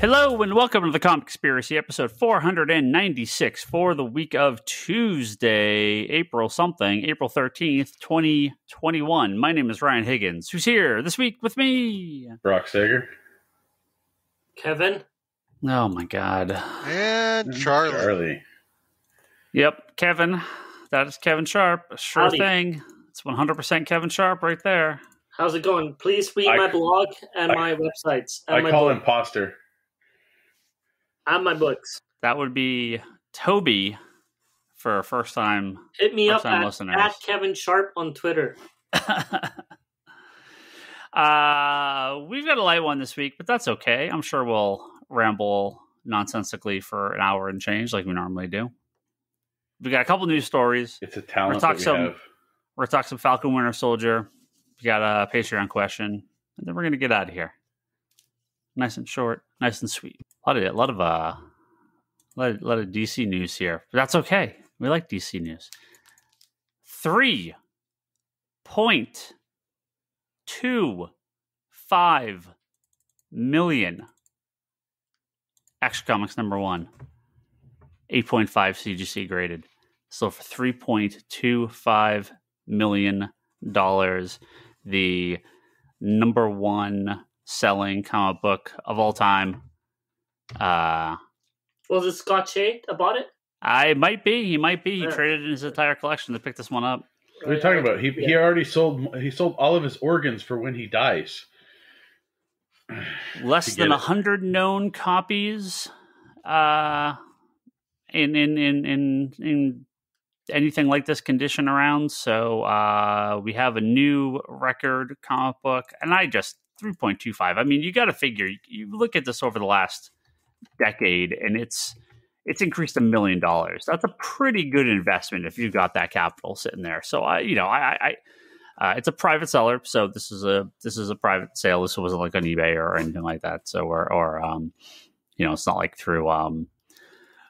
Hello and welcome to the Comic Conspiracy, episode 496 for the week of Tuesday, April 13th, 2021. My name is Ryan Higgins. Who's here this week with me? Brock Sager. Kevin. Oh my God. And Charlie. Yep, Kevin. That is Kevin Sharp. Sure Howdy. Thing. It's 100% Kevin Sharp right there. How's it going? Please read my blog and my websites. And I my call book. imposter. And my books. That would be Toby for first time. Hit me up listeners. at Kevin Sharp on Twitter. We've got a light one this week, but that's okay. I'm sure we'll ramble nonsensically for an hour and change like we normally do. We got a couple news stories. It's a talent We're that we have. We're going to talk some Falcon Winter Soldier. We got a Patreon question, and then we're going to get out of here. Nice and short, nice and sweet. A lot of DC news here, but that's okay. We like DC news. 3.25 million. Action Comics #1. 8.5 CGC graded. So for $3.25 million, the #1 selling comic book of all time. Was it Scott Shea that bought it? He might be. He Yeah. traded in his entire collection to pick this one up. What are you talking about? He already sold. He sold all of his organs for when he dies. Less than 100 known copies. In anything like this condition around. So we have a new record comic book, and 3.25. I mean, you got to figure. You look at this over the last decade, and it's increased $1 million. That's a pretty good investment if you've got that capital sitting there. So it's a private seller, so this is a private sale. This wasn't like on eBay or anything like that. So it's not like through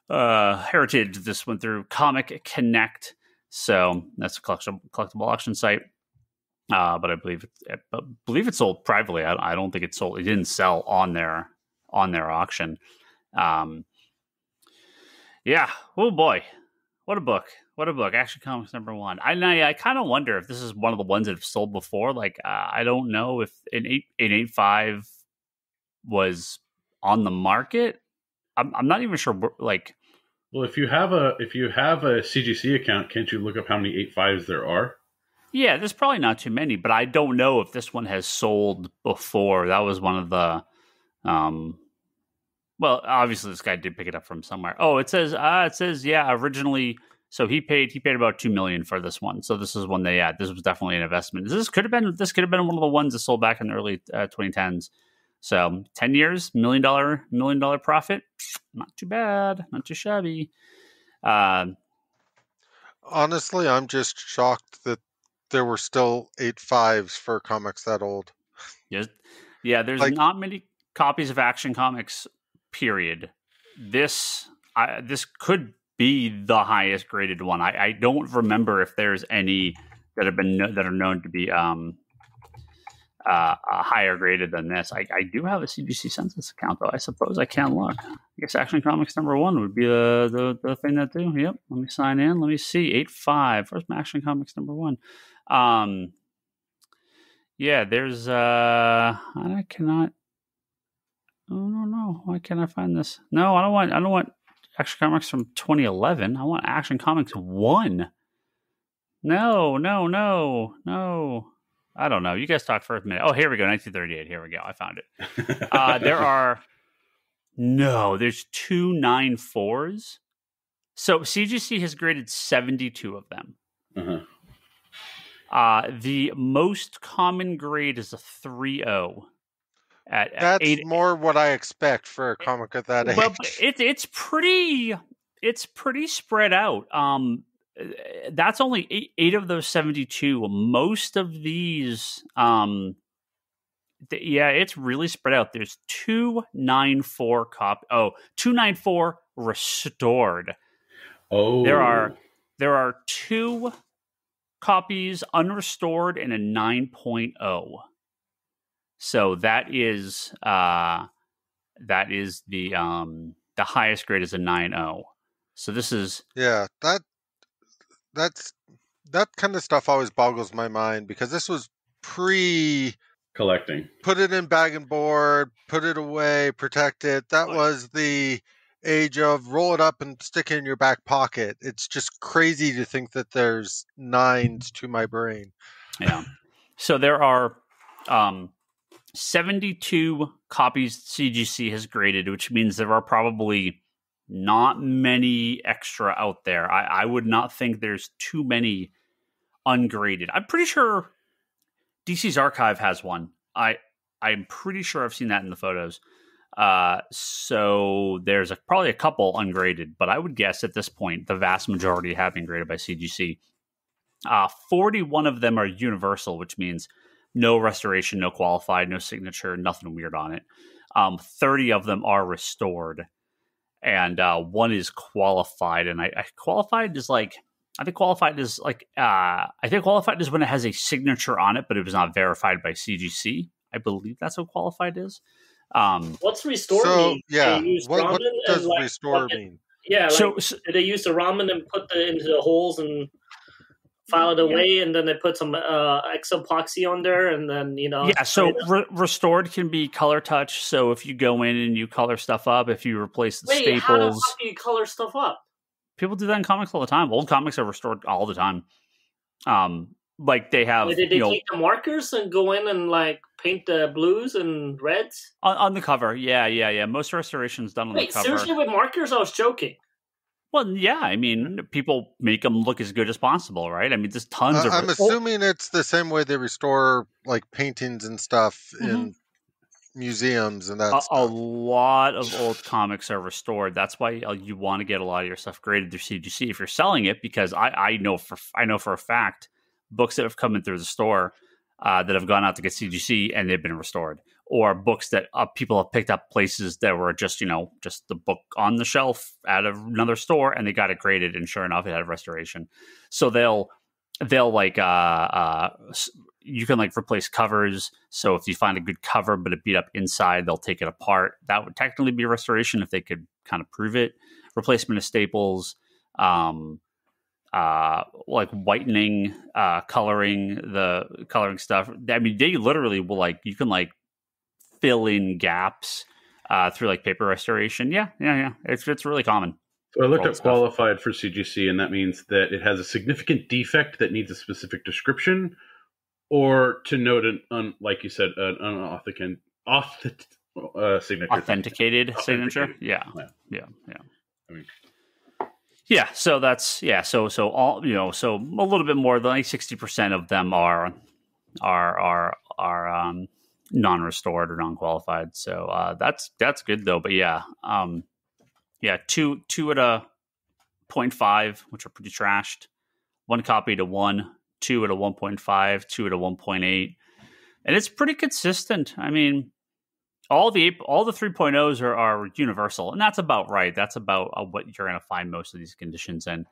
Heritage. This went through Comic Connect, so that's a collectible auction site. But I believe it sold privately. I don't think it sold. It didn't sell on their auction. Yeah. Oh boy, what a book! What a book! Action Comics #1. I kind of wonder if this is one of the ones that have sold before. Like I don't know if an 885 was on the market. I'm not even sure. Like, well, if you have a CGC account, can't you look up how many 85s there are? Yeah, there's probably not too many, but I don't know if this one has sold before. That was one of the, well, obviously this guy did pick it up from somewhere. Oh, it says, yeah, originally, so he paid about $2 million for this one. So this is one this was definitely an investment. This could have been one of the ones that sold back in the early 2010s. So 10 years, $1 million profit. Not too bad, not too shabby. Honestly, I'm just shocked that there were still 8.5s for comics that old. Yes. Yeah, there's not many copies of Action Comics, period. This could be the highest graded one. I don't remember if there's any that are known to be higher graded than this. I do have a CGC Census account, though. I suppose I can look. I guess Action Comics #1 would be the thing that do. Yep. Let me sign in. Let me see. 8.5. Where's my Action Comics #1? Yeah, there's I cannot. Oh no! Why can't I find this? No, I don't want Action Comics from 2011. I want Action Comics 1. No. I don't know. You guys talk for a minute. Oh, here we go. 1938. Here we go. I found it. There's 2 9.4s. So CGC has graded 72 of them. Uh-huh. The most common grade is a 3.0. That's more what I expect for a comic at that age. Well, it's pretty spread out. That's only eight of those 72. Most of these, it's really spread out. There's 2 9.4 2 9.4 restored. Oh, there are 2 copies unrestored and a 9.0. So that is that is the highest grade is a 9.0. So this is that's that kind of stuff always boggles my mind because this was pre collecting. Put it in bag and board, put it away, protect it. That was the age of roll it up and stick it in your back pocket. It's just crazy to think that there's 9s to my brain. Yeah. So there are 72 copies CGC has graded, which means there are probably not many extra out there. I would not think there's too many ungraded. I'm pretty sure DC's Archive has one. I'm pretty sure I've seen that in the photos. So there's probably a couple ungraded, but I would guess at this point the vast majority have been graded by CGC. 41 of them are universal, which means no restoration, no qualified, no signature, nothing weird on it. 30 of them are restored, and one is qualified. And I qualified is like I think qualified is when it has a signature on it, but it was not verified by CGC. I believe that's what qualified is. What's restore mean? Yeah, what does restore mean? Yeah, so did they use the ramen and put it into the holes and file it away, and then they put some epoxy on there, and then so restored can be color touch. So if you go in and you color stuff up, if you replace the staples, how the fuck do you color stuff up? People do that in comics all the time. Old comics are restored all the time. Like they have. Did they take the markers and go in and like paint the blues and reds on the cover? Yeah. Most restorations done on the cover. Seriously, with markers? I was joking. Well, yeah. I mean, people make them look as good as possible, right? I mean, there's tons of. I'm assuming it's the same way they restore like paintings and stuff in museums and that stuff. A lot of old comics are restored. That's why you want to get a lot of your stuff graded through CGC if you're selling it, because I know for a fact books that have come in through the store that have gone out to get CGC and they've been restored, or books that people have picked up places that were just the book on the shelf at another store and they got it graded, and sure enough it had restoration. So they'll like you can like replace covers. So if you find a good cover but it beat up inside, they'll take it apart. That would technically be a restoration if they could kind of prove it. Replacement of staples, like whitening, coloring stuff. I mean, they literally will you can fill in gaps through like paper restoration. Yeah. It's really common. So I looked up qualified for CGC, and that means that it has a significant defect that needs a specific description, or to note like you said, an signature. Authenticated signature. Yeah. I mean, yeah. So that's So all So a little bit more than 60% of them are non-restored or non-qualified. So that's good though. But two at a 0.5, which are pretty trashed. One copy to 1, 2 at a 1.5, 2 at a 1.8, and it's pretty consistent. I mean, all the 3.0s are universal, and that's about right. That's about what you're going to find most of these conditions in.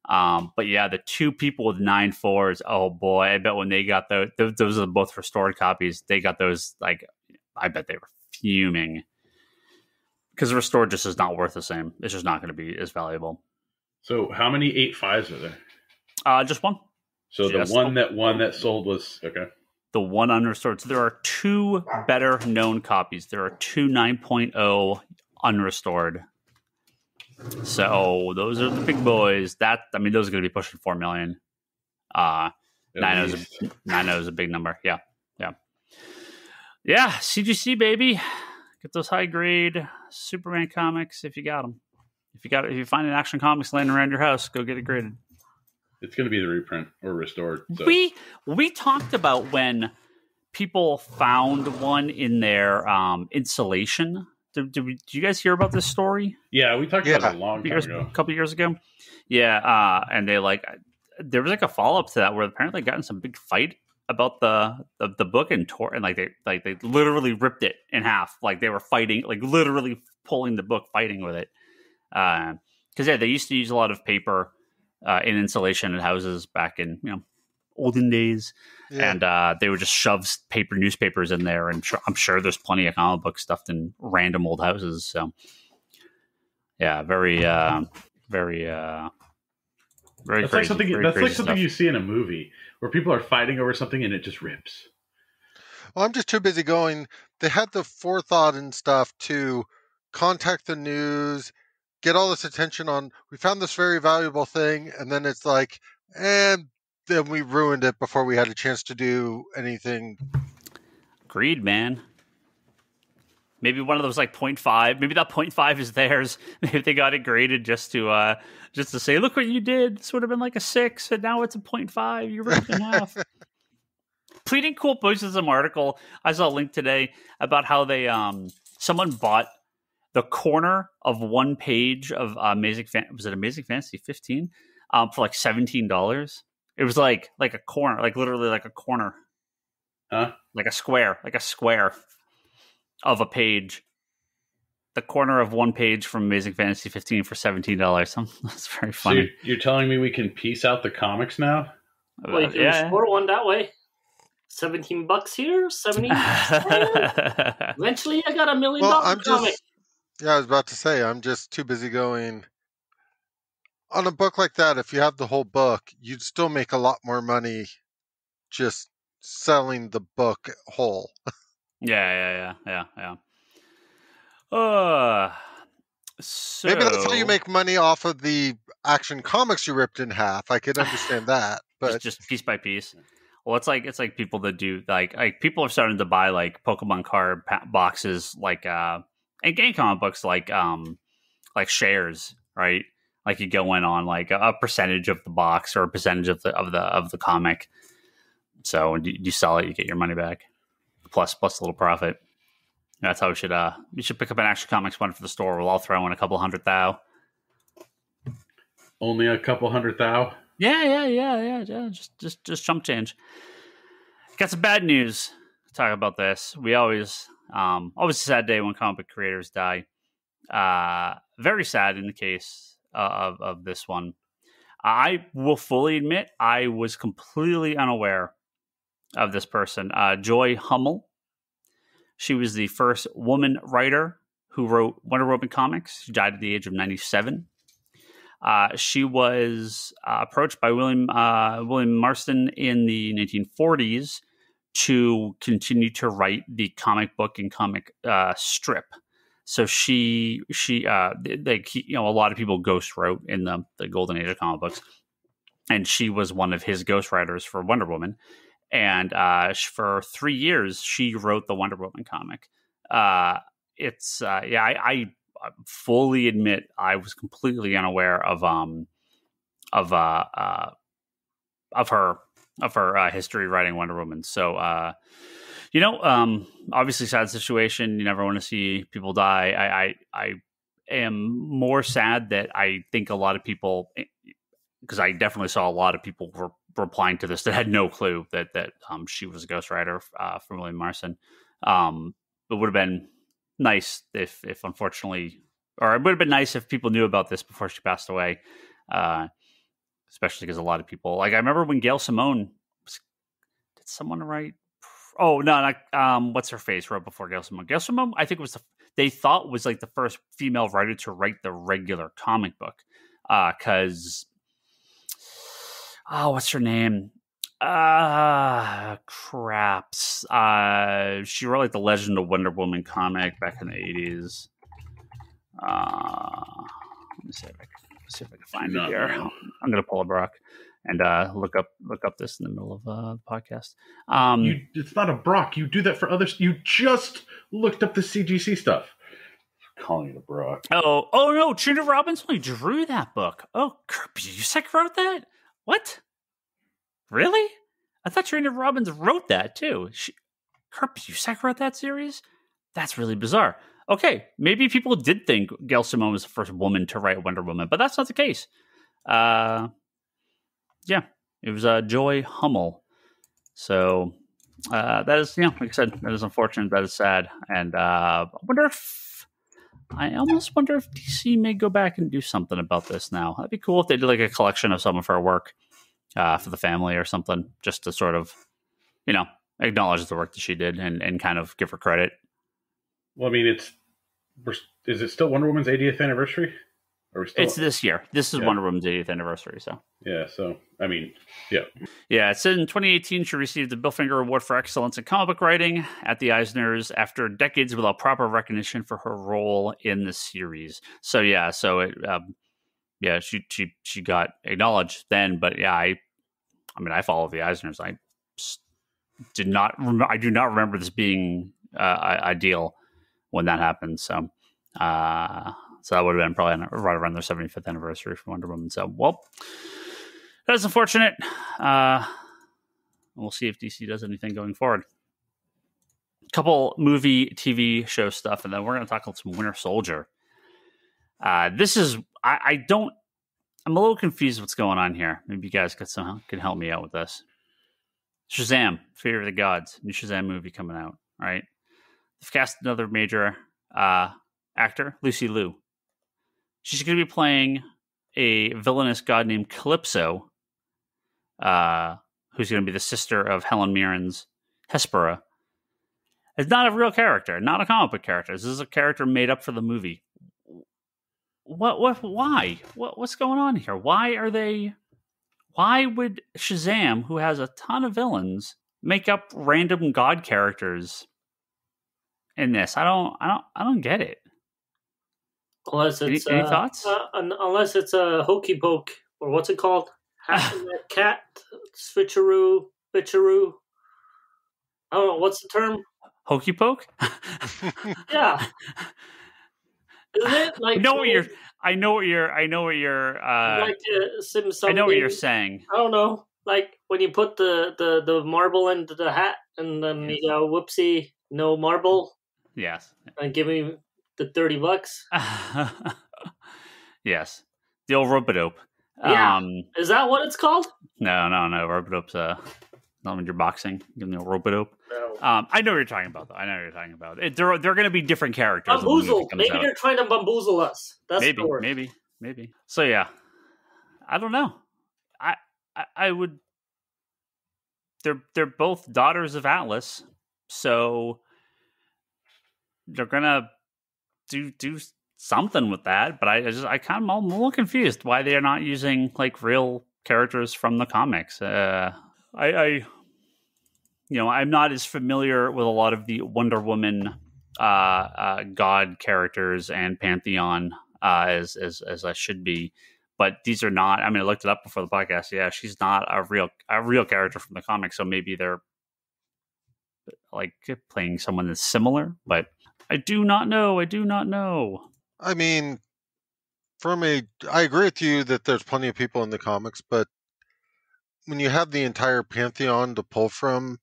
But yeah, the two people with 9.4s, oh boy, I bet when they got those are both restored copies, they got those, I bet they were fuming. Because restored just is not worth the same. It's just not going to be as valuable. So how many 8.5s are there? Just one. So the one that sold was, okay. The one unrestored. So there are two better known copies. There are two 9.0 unrestored. So those are the big boys. Those are going to be pushing 4 million. 9.0 is a big number. Yeah. CGC baby. Get those high grade Superman comics if you got them. If you find an Action Comics laying around your house, go get it graded. It's going to be the reprint or restored. So. We talked about when people found one in their insulation. Did you guys hear about this story? Yeah, we talked about it a couple years ago. Yeah, and they there was a follow up to that where apparently got in some big fight about the book and tore, and they literally ripped it in half. Like they were fighting, literally pulling the book, fighting with it. Because they used to use a lot of paper in insulation in houses back in olden days. Yeah. And they would just shove newspapers in there, and I'm sure there's plenty of comic books stuffed in random old houses. So, yeah, very very That's crazy. like something. Very That's crazy like something stuff. you see in a movie where people are fighting over something and it just rips. Well, I'm just too busy going. They had the forethought and stuff to contact the news, get all this attention on, we found this very valuable thing, and then it's like, and then we ruined it before we had a chance to do anything. Greed, man. Maybe one of those like 0.5. Maybe that 0.5 is theirs. Maybe they got it graded just to say, look what you did. This would have been like a 6, and now it's a 0.5. You ripped it in half. Pleading Cool posted some article. I saw a link today about how they someone bought the corner of one page of Amazing Fantasy 15 for like $17. It was like a corner, like literally like a corner, like a square of a page. The corner of one page from Amazing Fantasy 15 for $17. That's very funny. So you're telling me we can piece out the comics now? Well, you can score one that way. $17 here, 70. Eventually, I got $1 million comic. I was about to say, I'm just too busy going. On a book like that, if you have the whole book, you'd still make a lot more money just selling the book whole. Yeah. So maybe that's how you make money off of the Action Comics you ripped in half. I could understand that, but just piece by piece. Well, it's like people that do like people are starting to buy like Pokemon card boxes, like and game comic books, like shares, right? Like you go in on like a percentage of the box or a percentage of the comic. So when you sell it, you get your money back, plus a little profit. That's how we should pick up an Action Comics one for the store. We'll all throw in a couple $100,000. Only a couple $100,000? Yeah. Just chump change. Got some bad news to talk about this. We always a sad day when comic book creators die. Very sad in the case of this one. I will fully admit I was completely unaware of this person. Joye Hummel. She was the first woman writer who wrote Wonder Woman comics. She died at the age of 97. She was approached by William Marston in the 1940s to continue to write the comic book and comic strip. So she a lot of people ghost wrote in the golden age of comic books, and she was one of his ghostwriters for Wonder Woman. And for 3 years, she wrote the Wonder Woman comic. I fully admit I was completely unaware of her history writing Wonder Woman. So obviously sad situation. You never want to see people die. I am more sad that I think a lot of people, because I definitely saw a lot of people were replying to this that had no clue that she was a ghostwriter for William Marston. It would have been nice if unfortunately, or it would have been nice if people knew about this before she passed away. Especially because a lot of people, like I remember when Gail Simone did someone write? Oh no, not what's her face wrote before Gail Simone. Gail Simone, I think they thought was like the first female writer to write the regular comic book. Because what's her name? Craps. She wrote like the Legend of Wonder Woman comic back in the 80s. Let me see if I can find it here. I'm gonna pull a Brock and look up this in the middle of the podcast. It's not a Brock. You do that for others. You just looked up the CGC stuff. I'm calling it a Brock. Oh no! Trina Robbins only drew that book. Oh, Kurt Busiek wrote that. What? Really? I thought Trina Robbins wrote that too. Kurt Busiek wrote that series? That's really bizarre. Okay, maybe people did think Gail Simone was the first woman to write Wonder Woman, but that's not the case. Yeah, it was Joye Hummel. So that is, like I said, that is unfortunate. That is sad, and I almost wonder if DC may go back and do something about this now. That'd be cool if they did like a collection of some of her work. for the family or something, just to sort of, acknowledge the work that she did and kind of give her credit. Well, I mean, is it still Wonder Woman's 80th anniversary? It's this year. This is Wonder Woman's 80th anniversary. So yeah. So I mean, yeah. Yeah. It said in 2018 she received the Bill Finger Award for Excellence in Comic Book Writing at the Eisners after decades without proper recognition for her role in the series. So yeah. So it. She got acknowledged then, but yeah, I follow the Eisners. I do not remember this being ideal when that happened. So that would have been probably right around their 75th anniversary for Wonder Woman. So, well, that's unfortunate. We'll see if DC does anything going forward. A couple movie, TV show stuff, and then we're going to talk about some Winter Soldier. This is I'm a little confused what's going on here. Maybe you guys can help me out with this. Shazam, Fear of the Gods, new Shazam movie coming out, right? They've cast another major actor, Lucy Liu. She's going to be playing a villainous god named Calypso, who's going to be the sister of Helen Mirren's Hespera. It's not a real character, not a comic book character. This is a character made up for the movie. Why? What's going on here? Why would Shazam, who has a ton of villains, make up random god characters in this? I don't get it. Unless it's any thoughts? Unless it's a hokey poke, or what's it called? Cat switcheroo, bitcheroo. I don't know, what's the term? Hokey poke? Yeah. Isn't it like I know what you're saying. I don't know. Like when you put the marble into the hat and then you go, whoopsie, no marble. Yes. And give me the $30. Yes. The old rope-a-dope. Yeah. Is that what it's called? No. Rope-a-dope's not when you're boxing. Give me a rope-a-dope. No. I know what you're talking about, though. They're going to be different characters. Bamboozle. Maybe they're trying to bamboozle us. That's the word. Maybe. So yeah, I don't know. I would. They're both daughters of Atlas, so they're gonna do something with that. But I'm a little confused why they are not using like real characters from the comics. I'm not as familiar with a lot of the Wonder Woman god characters and pantheon as I should be, but these are not. I mean, I looked it up before the podcast. Yeah, she's not a real character from the comics, so maybe they're like playing someone that's similar. But I do not know. I mean, I agree with you that there's plenty of people in the comics, but when you have the entire pantheon to pull from,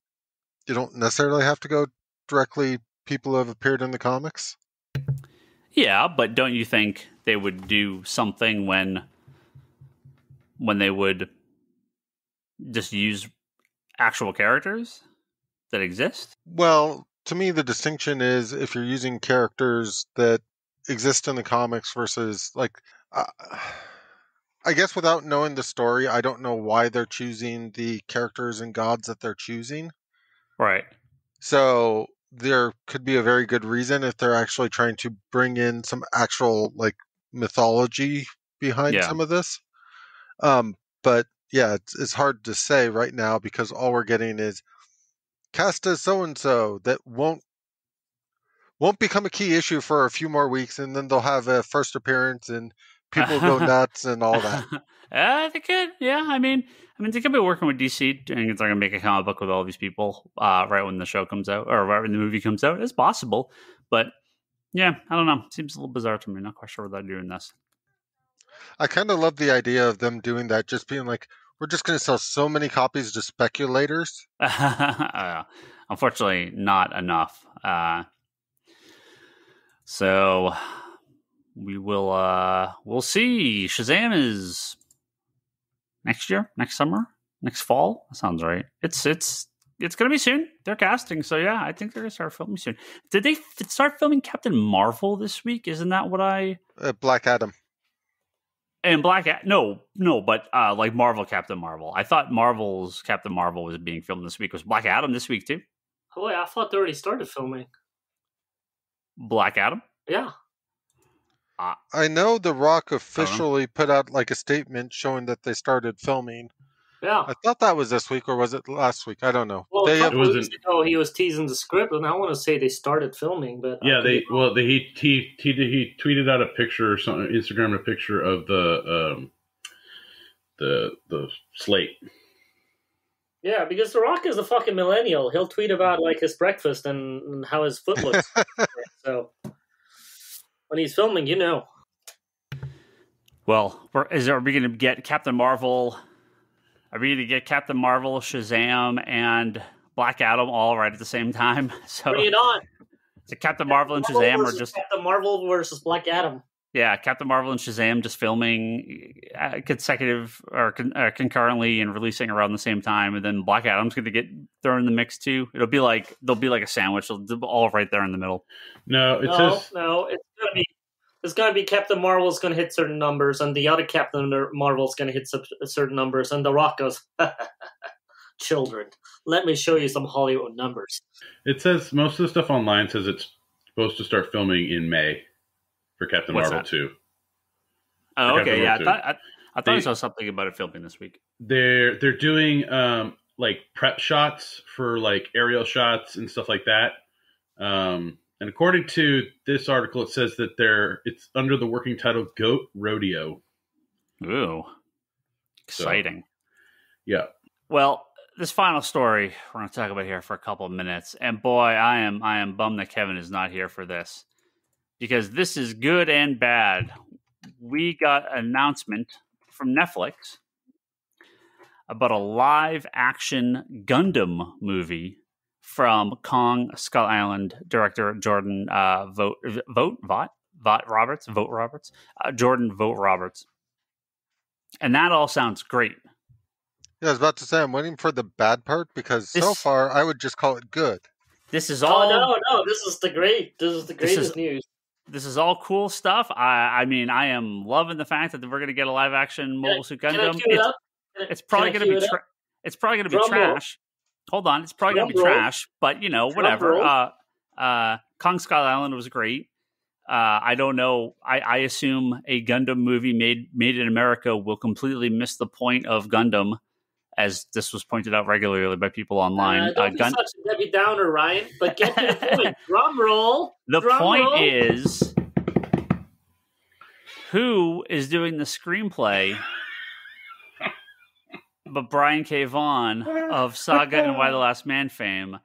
you don't necessarily have to go directly people who have appeared in the comics. Yeah, but don't you think they would do something when they would just use actual characters that exist? Well, to me, the distinction is if you're using characters that exist in the comics versus I guess without knowing the story, I don't know why they're choosing the characters and gods that they're choosing. Right. So there could be a very good reason if they're actually trying to bring in some actual like mythology behind some of this. But yeah, it's hard to say right now because all we're getting is cast as so-and-so that won't become a key issue for a few more weeks, and then they'll have a first appearance and people go nuts and all that. They could, yeah. I mean, they could be working with DC and they're going to make a comic book with all these people right when the show comes out or right when the movie comes out. It's possible, but yeah, I don't know. It seems a little bizarre to me. Not quite sure what they're doing this. I kind of love the idea of them doing that, just being like, we're just going to sell so many copies to speculators. Unfortunately, not enough. So we'll see. Shazam is next year, next summer, next fall. That sounds right. It's going to be soon. They're casting, so yeah, I think they're going to start filming soon. Did they start filming Captain Marvel this week? Isn't that what Black Adam. And but like Marvel Captain Marvel. I thought Marvel's Captain Marvel was being filmed this week. Was Black Adam this week too? Oh, wait, I thought they already started filming. Black Adam? Yeah. I know The Rock officially put out like a statement showing that they started filming. Yeah. I thought that was this week, or was it last week? I don't know. Well, They a have, couple weeks ago, he was teasing the script, and I want to say they started filming, but Yeah, he tweeted out a picture or something, Instagram a picture of the slate. Yeah, because The Rock is a fucking millennial. He'll tweet about like his breakfast and how his foot looks. So when he's filming, you know. Well, are we going to get Captain Marvel? Are we going to get Captain Marvel, Shazam, and Black Adam all right at the same time? So Bring it on. Is it Captain Marvel and Shazam, or just Captain Marvel versus Black Adam? Yeah, Captain Marvel and Shazam just filming consecutive or concurrently and releasing around the same time, and then Black Adam's going to get thrown in the mix too. There'll be like a sandwich, all right there in the middle. No, it's gonna be Captain Marvel's gonna hit certain numbers, and the other Captain Marvel's gonna hit certain numbers, and The Rock goes, "Children, let me show you some Hollywood numbers." It says most of the stuff online says it's supposed to start filming in May. For Captain Marvel 2. Oh, okay, yeah. I thought I saw something about it filming this week. They're doing like prep shots for like aerial shots and stuff like that. And according to this article, it says that it's under the working title Goat Rodeo. Ooh, exciting. So, yeah. Well, this final story we're going to talk about here for a couple of minutes, and boy, I am bummed that Kevin is not here for this. Because this is good and bad. We got an announcement from Netflix about a live-action Gundam movie from Kong Skull Island director Jordan Vogt Roberts. Jordan Vogt Roberts. And that all sounds great. Yeah, I was about to say, I'm waiting for the bad part, because so far I would just call it good. This is all... Oh, no, this is the greatest news. This is all cool stuff. I mean, I am loving the fact that we're going to get a live action Mobile Suit Gundam. It's probably going to be it's probably going to be trash. Hold on, it's probably going to be trash, but you know, whatever. Kong Skull Island was great. I don't know. I assume a Gundam movie made in America will completely miss the point of Gundam, as this was pointed out regularly by people online. Don't be such a Debbie Downer, Ryan, but get to the point. Drum roll. The point is, who is doing the screenplay but Brian K. Vaughan of Saga and Y the Last Man fame.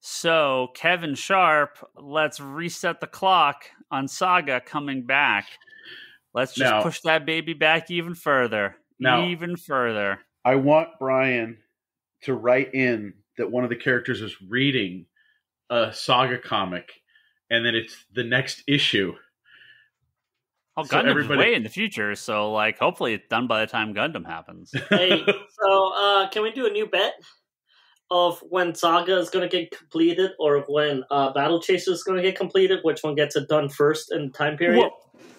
So, Kevin Sharp, let's reset the clock on Saga coming back. Let's just push that baby back even further. Even further. I want Brian to write in that one of the characters is reading a Saga comic, and then it's the next issue. Oh, so Gundam's way in the future, so like hopefully it's done by the time Gundam happens. Hey, so can we do a new bet of when Saga is going to get completed, or when Battle Chaser is going to get completed? Which one gets it done first in time period? Well,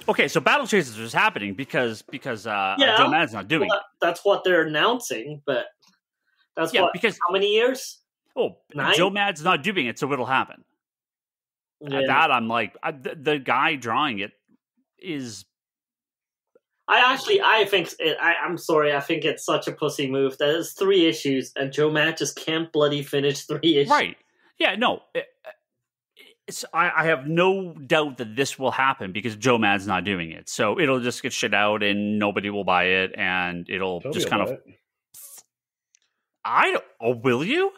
okay, so Battle Chasers is happening because Joe Mad's not doing it. That's what they're announcing, but that's because how many years? Oh, 9? Joe Mad's not doing it, so it'll happen. Yeah. At that, I'm like, the guy drawing it is. I'm sorry. I think it's such a pussy move. That is 3 issues, and Joe Mad just can't bloody finish 3 issues. Right? Yeah. No. I have no doubt that this will happen because Joe Mad's not doing it. So it'll just get shit out and nobody will buy it, and it'll just kind of. Will you?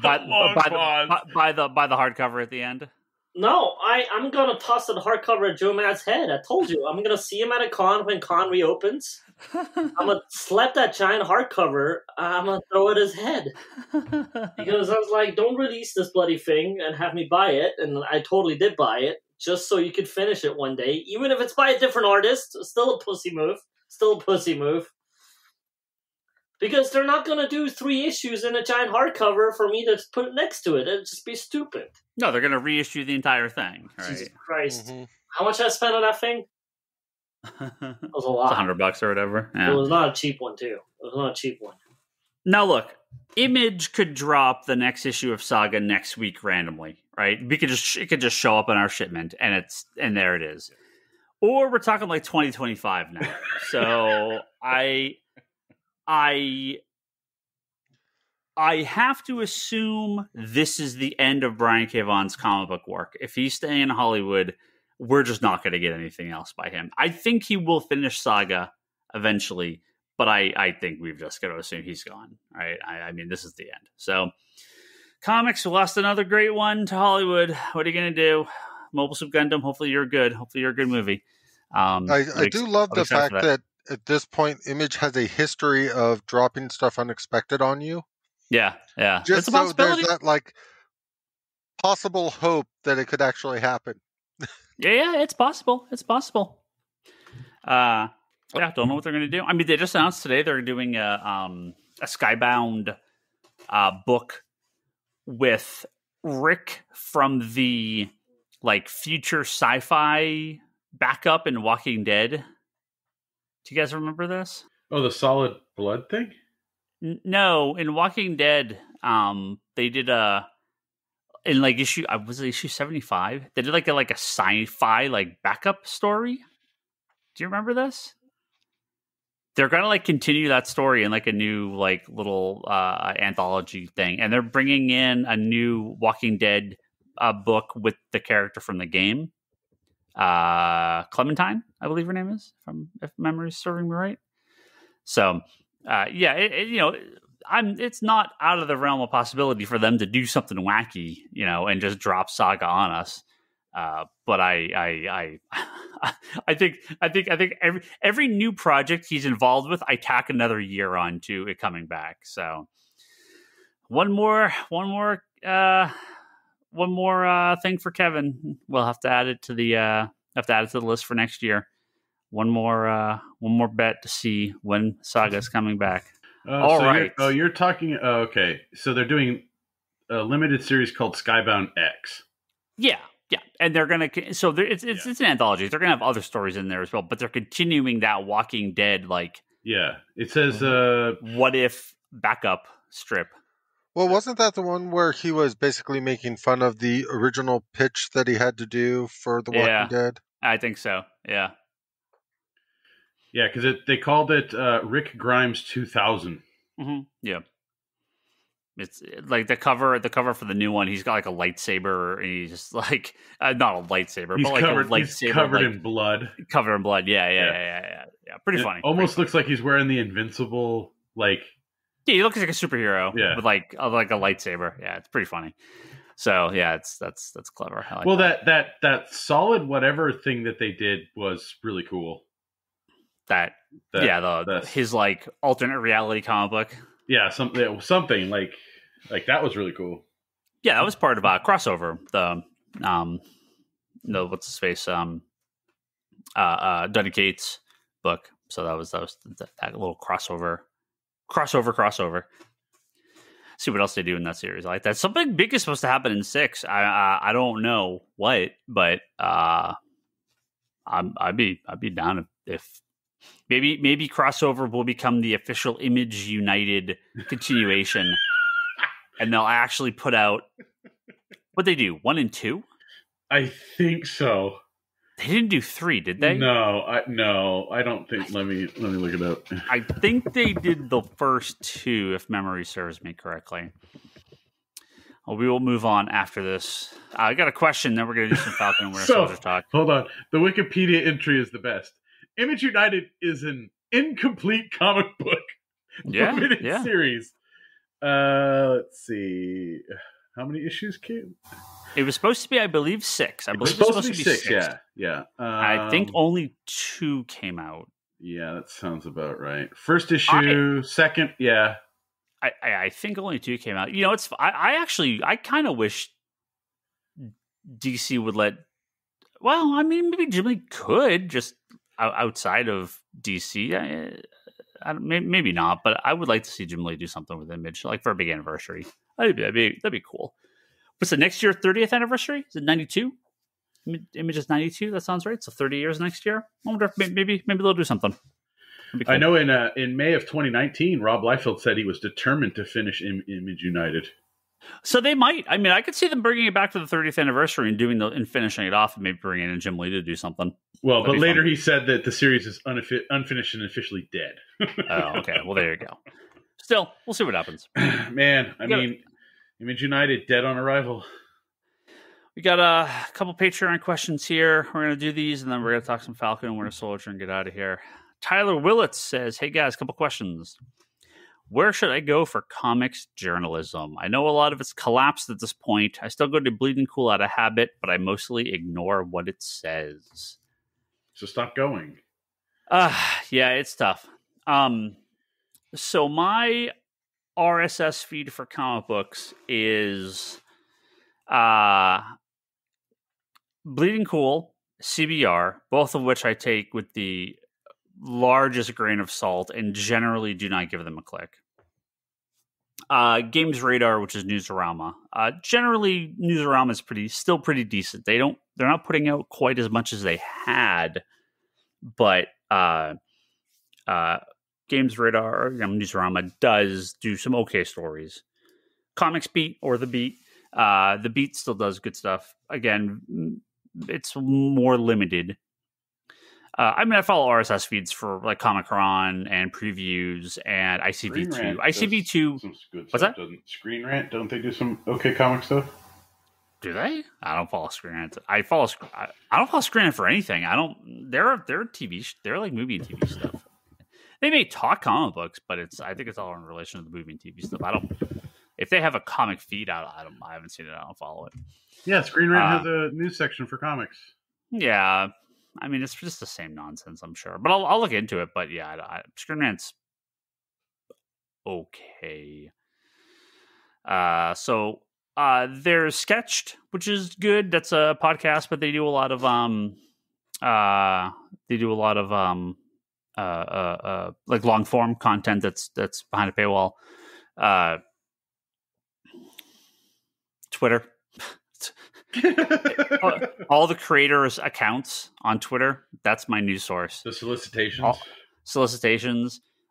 by the hardcover at the end. No, I'm gonna toss the hardcover at Joe Mad's head. I told you, I'm gonna see him at a con when con reopens. I'm gonna slap that giant hardcover. I'm gonna throw it at his head because I was like, "Don't release this bloody thing and have me buy it." And I totally did buy it just so you could finish it one day, even if it's by a different artist. Still a pussy move. Because they're not going to do 3 issues in a giant hardcover for me to put it next to it. It'd just be stupid. No, they're going to reissue the entire thing. Right? Jesus Christ. Mm-hmm. How much I spent on that thing? It was a It's lot. $100 or whatever. It Yeah. was not a cheap one too. It was not a cheap one. Now look, Image could drop the next issue of Saga next week randomly, right? It could just show up in our shipment, and there it is. Or we're talking like 2025 now. So I have to assume this is the end of Brian K. Vaughan's comic book work. If he's staying in Hollywood, we're just not going to get anything else by him. I think he will finish Saga eventually, but I think we've just got to assume he's gone. Right? I mean, this is the end. So, comics, we lost another great one to Hollywood. What are you going to do? Mobile Suit Gundam. Hopefully, you're good. Hopefully, you're a good movie. I do love the fact that at this point, Image has a history of dropping stuff unexpected on you. Yeah. Just it's a so possibility. there's that like possible hope that it could actually happen. Yeah, it's possible. It's possible. Don't know what they're going to do. I mean, they just announced today they're doing a Skybound book with Rick from the like future sci-fi backup in Walking Dead. Do you guys remember this? Oh, the Solid Blood thing? No, in Walking Dead, they did in like issue 75. They did like a sci-fi like backup story. Do you remember this? They're gonna like continue that story in like a new like little anthology thing, and they're bringing in a new Walking Dead book with the character from the game, Clementine, I believe her name is, if memory's serving me right. So, it's not out of the realm of possibility for them to do something wacky, and just drop Saga on us. But I think every new project he's involved with, I tack another year on to it coming back. So one more thing for Kevin. We'll have to add it to the list for next year. One more bet to see when Saga is coming back. All right. You're talking. Okay, so they're doing a limited series called Skybound X. Yeah, and they're gonna. So it's an anthology. They're gonna have other stories in there as well, but they're continuing that Walking Dead like. Yeah, it says. What if backup strip? Well, wasn't that the one where he was basically making fun of the original pitch that he had to do for The Walking Dead? I think so. Yeah. Yeah, because they called it Rick Grimes 2000. Mm-hmm. Yeah, it's like the cover for the new one. He's got like a lightsaber, and he's just like not a lightsaber, but like a lightsaber, he's covered in blood. Covered in blood. Yeah. Pretty funny. Almost looks like he's wearing the Invincible like. Yeah, he looks like a superhero. Yeah. With like a lightsaber. Yeah, it's pretty funny. So yeah, that's clever. I like that solid whatever thing that they did was really cool. His like alternate reality comic book. Yeah, something like that was really cool. Yeah, that was part of crossover. The what's his face? Donny Cates book. So that was that little crossover. See what else they do in that series. I like that. Something big is supposed to happen in 6. I don't know what, but I'd be down if maybe crossover will become the official Image United continuation, and they'll actually put out what they do 1 and 2. I think so. They didn't do 3, did they? No, I don't think. Let me look it up. I think they did the first 2, if memory serves me correctly. Well, we will move on after this. I got a question, then we're going to do some Falcon and Winter Soldier talk. Hold on. The Wikipedia entry is the best. Image United is an incomplete comic book limited series. Let's see. How many issues came? It was supposed to be, I believe, 6. I believe it was supposed to be 6. Yeah. I think only 2 came out. Yeah, that sounds about right. First issue, second, yeah. I think only 2 came out. It's I kind of wish DC would let. Well, I mean, maybe Jimmy could just outside of DC. Maybe not, but I would like to see Jim Lee do something with Image, like for a big anniversary. That'd be cool. What's the next year 30th anniversary? Is it 92? Images 92. That sounds right. So 30 years next year. I wonder if maybe they'll do something. Cool. I know in May of 2019, Rob Liefeld said he was determined to finish Image United. So they might. I mean, I could see them bringing it back to the 30th anniversary and finishing it off, and maybe bringing in Jim Lee to do something. Well, but later he said that the series is unfinished and officially dead. Oh, okay. Well, there you go. Still, we'll see what happens. Man, I mean, Image United, dead on arrival. We got a couple Patreon questions here. We're going to do these, and then we're going to talk some Falcon and Winter Soldier and get out of here. Tyler Willits says, hey, guys, couple questions. Where should I go for comics journalism? I know a lot of it's collapsed at this point. I still go to Bleeding Cool out of habit, but I mostly ignore what it says. So stop going. Yeah, it's tough. So my RSS feed for comic books is Bleeding Cool, CBR, both of which I take with the largest grain of salt and generally do not give them a click. Games Radar, which is Newsarama. Generally, Newsarama is still pretty decent. They're not putting out quite as much as they had, but Games Radar or Newsarama does do some okay stories. Comics Beat or The Beat. The Beat still does good stuff. Again, it's more limited. I mean, I follow RSS feeds for like Comic-Con and previews and ICV2. ICV2. What's that? Screen Rant, don't they do some okay comic stuff? Do they? I don't follow Screen Rant. I don't follow Screen Rant for anything. They're TV. They're like movie and TV stuff. They may talk comic books, but I think it's all in relation to the movie and TV stuff. If they have a comic feed, I haven't seen it. I don't follow it. Yeah, Screen Rant has a news section for comics. Yeah. I mean, it's just the same nonsense, I'm sure. But I'll look into it. But yeah, Screen Rant's okay. So there's Sketched, which is good. That's a podcast, but they do a lot of like long form content that's behind a paywall. Twitter. All the creators' accounts on Twitter. That's my news source. The solicitations.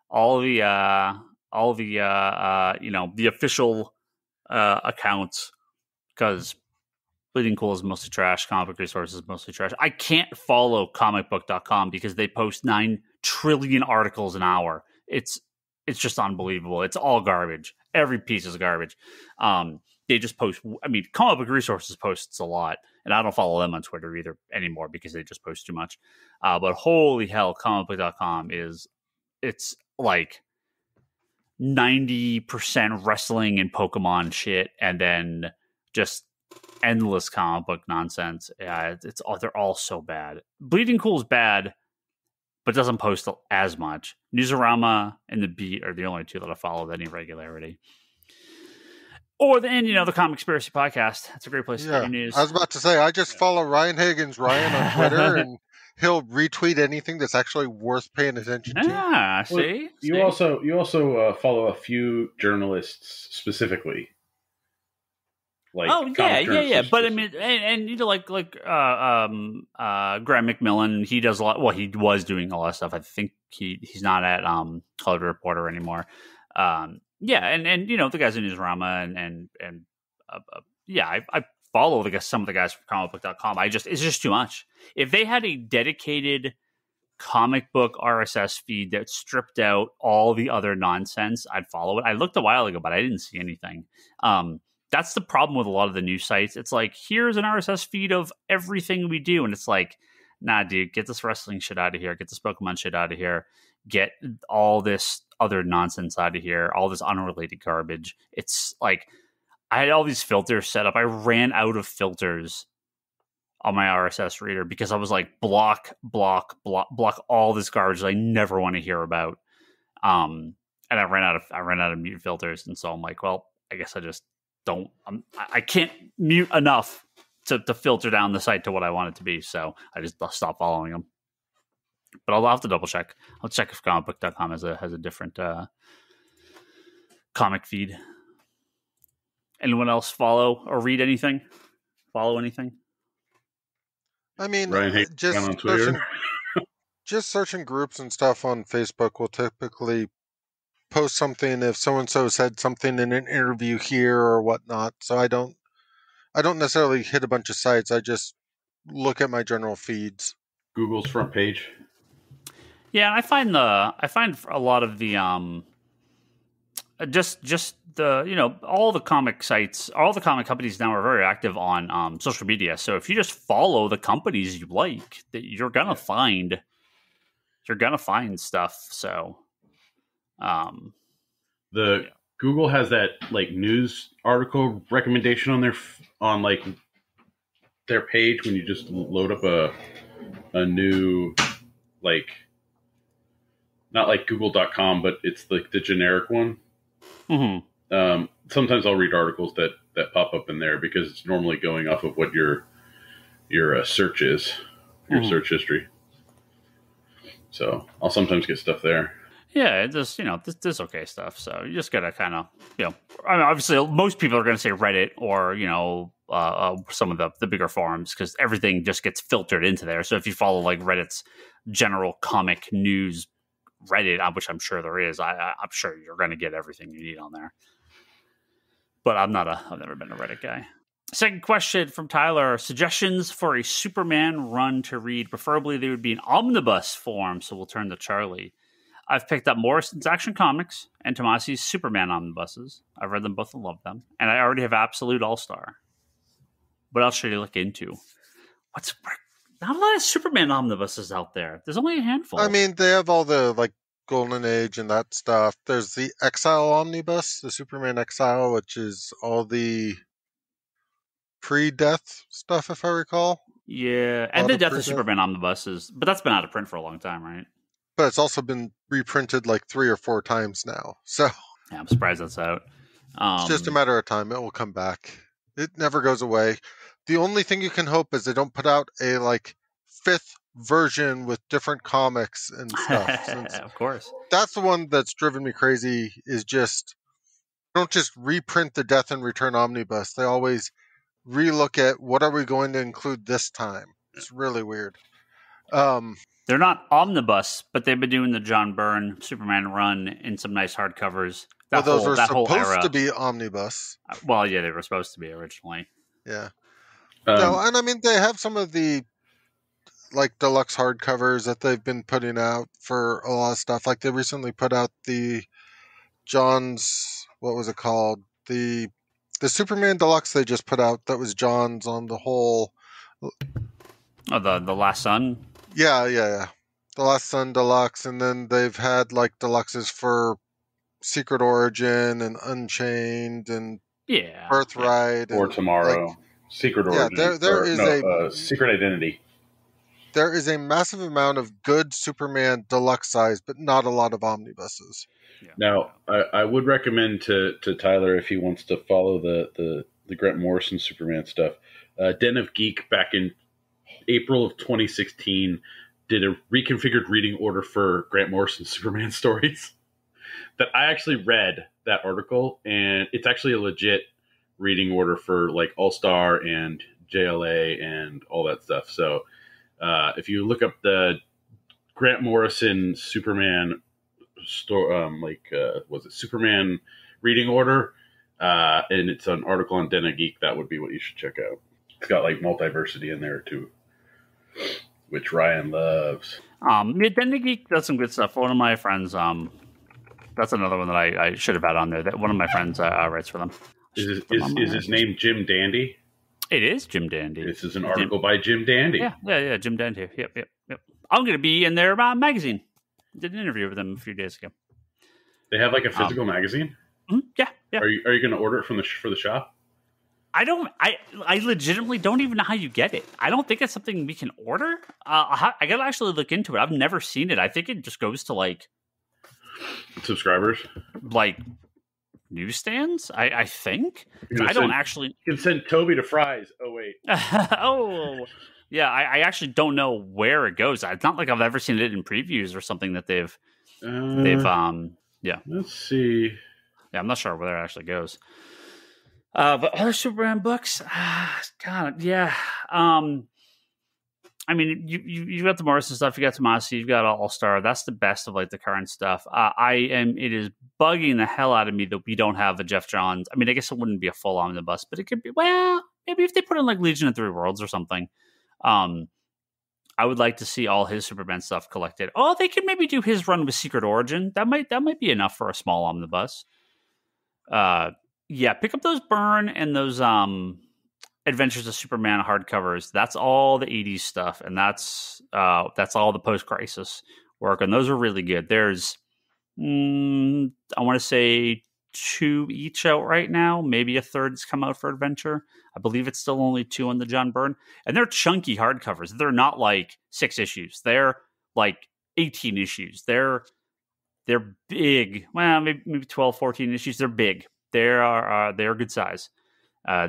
All the the official accounts, because Bleeding Cool is mostly trash. Comic Book Resources is mostly trash. I can't follow comicbook.com because they post 9 trillion articles an hour. It's just unbelievable. It's all garbage. Every piece is garbage. They just post. I mean, Comic Book Resources posts a lot, and I don't follow them on Twitter either anymore because they just post too much. But holy hell, comicbook.com it's like 90% wrestling and Pokemon shit, and then just endless comic book nonsense. Yeah, they're all so bad. Bleeding Cool is bad, but doesn't post as much. Newsarama and The Beat are the only two that I follow with any regularity. Or the Comic Conspiracy Podcast. That's a great place to get your news. I was about to say, I just follow Ryan Higgins, Ryan, on Twitter, and he'll retweet anything that's actually worth paying attention to. Yeah, see? You also follow a few journalists specifically. Like yeah. But I mean, and like Graham McMillan, he does a lot. Well, he was doing a lot of stuff. I think he's not at Hollywood Reporter anymore. Yeah, and the guys in Newsarama I follow some of the guys from comicbook.com. It's just too much. If they had a dedicated comic book RSS feed that stripped out all the other nonsense, I'd follow it. I looked a while ago, but I didn't see anything. That's the problem with a lot of the news sites. It's like, here's an RSS feed of everything we do, and it's like, nah, dude, get this wrestling shit out of here. Get this Pokemon shit out of here. Get all this other nonsense out of here. All this unrelated garbage. It's like, I had all these filters set up. I ran out of filters on my RSS reader because I was like, block all this garbage that I never want to hear about. And I ran out of mute filters. And so I'm like, well, I guess I just don't, I can't mute enough to filter down the site to what I want it to be. So I just stopped following them. But I'll have to double check. I'll check if comicbook.com has a different comic feed. Anyone else follow or read anything? Follow anything? I mean, Ryan Higgins on Twitter. Just searching groups and stuff on Facebook will typically post something if so-and-so said something in an interview here or whatnot. So I don't necessarily hit a bunch of sites. I just look at my general feeds. Google's front page. Yeah, I find a lot of the just the all the comic sites, all the comic companies now are very active on social media. So if you just follow the companies you like, that you're gonna find stuff. So Google has that like news article recommendation on their page when you just load up a new, like, not like google.com, but it's like the generic one. mm-hmm. Sometimes I'll read articles that pop up in there because it's normally going off of what your search is, your search history. So I'll sometimes get stuff there. Yeah, it just this okay stuff. So you just gotta kind of I mean, obviously most people are gonna say Reddit or some of the bigger forums because everything just gets filtered into there. So if you follow like Reddit's general comic news Reddit, which I'm sure there is, I'm sure you're gonna get everything you need on there. But I've never been a Reddit guy. Second question from Tyler: suggestions for a Superman run to read. Preferably they would be in omnibus form. So we'll turn to Charlie. I've picked up Morrison's Action Comics and Tomasi's Superman omnibuses. I've read them both and loved them. And I already have Absolute All-Star. What else should I look into? Not a lot of Superman omnibuses out there. There's only a handful. I mean, they have all the like Golden Age and that stuff. There's the Exile omnibus, the Superman Exile, which is all the pre-death stuff, if I recall. Yeah, and the Death of Superman omnibuses. But that's been out of print for a long time, right? But it's also been reprinted like 3 or 4 times now. So yeah, I'm surprised that's out. It's just a matter of time. It will come back. It never goes away. The only thing you can hope is they don't put out a like 5th version with different comics and stuff. Of course. That's the one that's driven me crazy, is just don't just reprint the Death and Return omnibus. They always relook at what are we going to include this time. It's really weird. They're not omnibus, but they've been doing the John Byrne Superman run in some nice hardcovers. Those were supposed to be omnibus. Well, yeah, they were supposed to be originally. Yeah. No, and I mean, they have some of the like deluxe hardcovers that they've been putting out for a lot of stuff. Like they recently put out the John's, what was it called? The Superman Deluxe they just put out that was John's on the whole. Oh, the Last Sun? Yeah. The Last Sun Deluxe, and then they've had like deluxes for Secret Origin and Unchained and Birthright. Or Tomorrow. Like, Secret Origin. Yeah, there is a Secret Identity. There is a massive amount of good Superman deluxe size, but not a lot of omnibuses. Yeah. Now, I would recommend to Tyler, if he wants to follow the Grant Morrison Superman stuff, Den of Geek back in April of 2016 did a reconfigured reading order for Grant Morrison Superman stories that I actually read that article, and it's actually a legit reading order for like All-Star and JLA and all that stuff. So if you look up the Grant Morrison Superman was it Superman reading order, and it's an article on Den of Geek, that would be what you should check out. It's got like multiversity in there too, which Ryan loves. Den of Geek does some good stuff. One of my friends, that's another one that I should have had on there. That one of my friends writes for them. Is his name Jim Dandy? It is Jim Dandy. This is an article by Jim Dandy. Yeah, Jim Dandy. Yep. I'm going to be in their magazine. Did an interview with them a few days ago. They have like a physical magazine? Yeah. Are you going to order it for the shop? I legitimately don't even know how you get it. I don't think it's something we can order. I got to actually look into it. I've never seen it. I think it just goes to like subscribers, like newsstands. I think I don't actually. You can send Toby to Fry's. Oh wait. Oh yeah. I actually don't know where it goes. It's not like I've ever seen it in previews or something that they've. Yeah. Let's see. Yeah, I'm not sure where it actually goes. But other Superman books, God, yeah. I mean, you've got the Morrison stuff, you got Tomasi, you've got All Star. That's the best of like the current stuff. It is bugging the hell out of me that we don't have a Jeff Johns. I mean, I guess it wouldn't be a full omnibus, but it could be. Well, maybe if they put in like Legion of Three Worlds or something. I would like to see all his Superman stuff collected. Oh, they could maybe do his run with Secret Origin. That might be enough for a small omnibus. Yeah, pick up those Byrne and those Adventures of Superman hardcovers. That's all the 80s stuff, and that's all the post-crisis work, and those are really good. There's I want to say 2 each out right now. Maybe a third has come out for Adventure. I believe it's still only 2 on the John Byrne, and they're chunky hardcovers. They're not like 6 issues. They're like 18 issues. They're big. Well, maybe 12, 14 issues. They're big. They're good size. I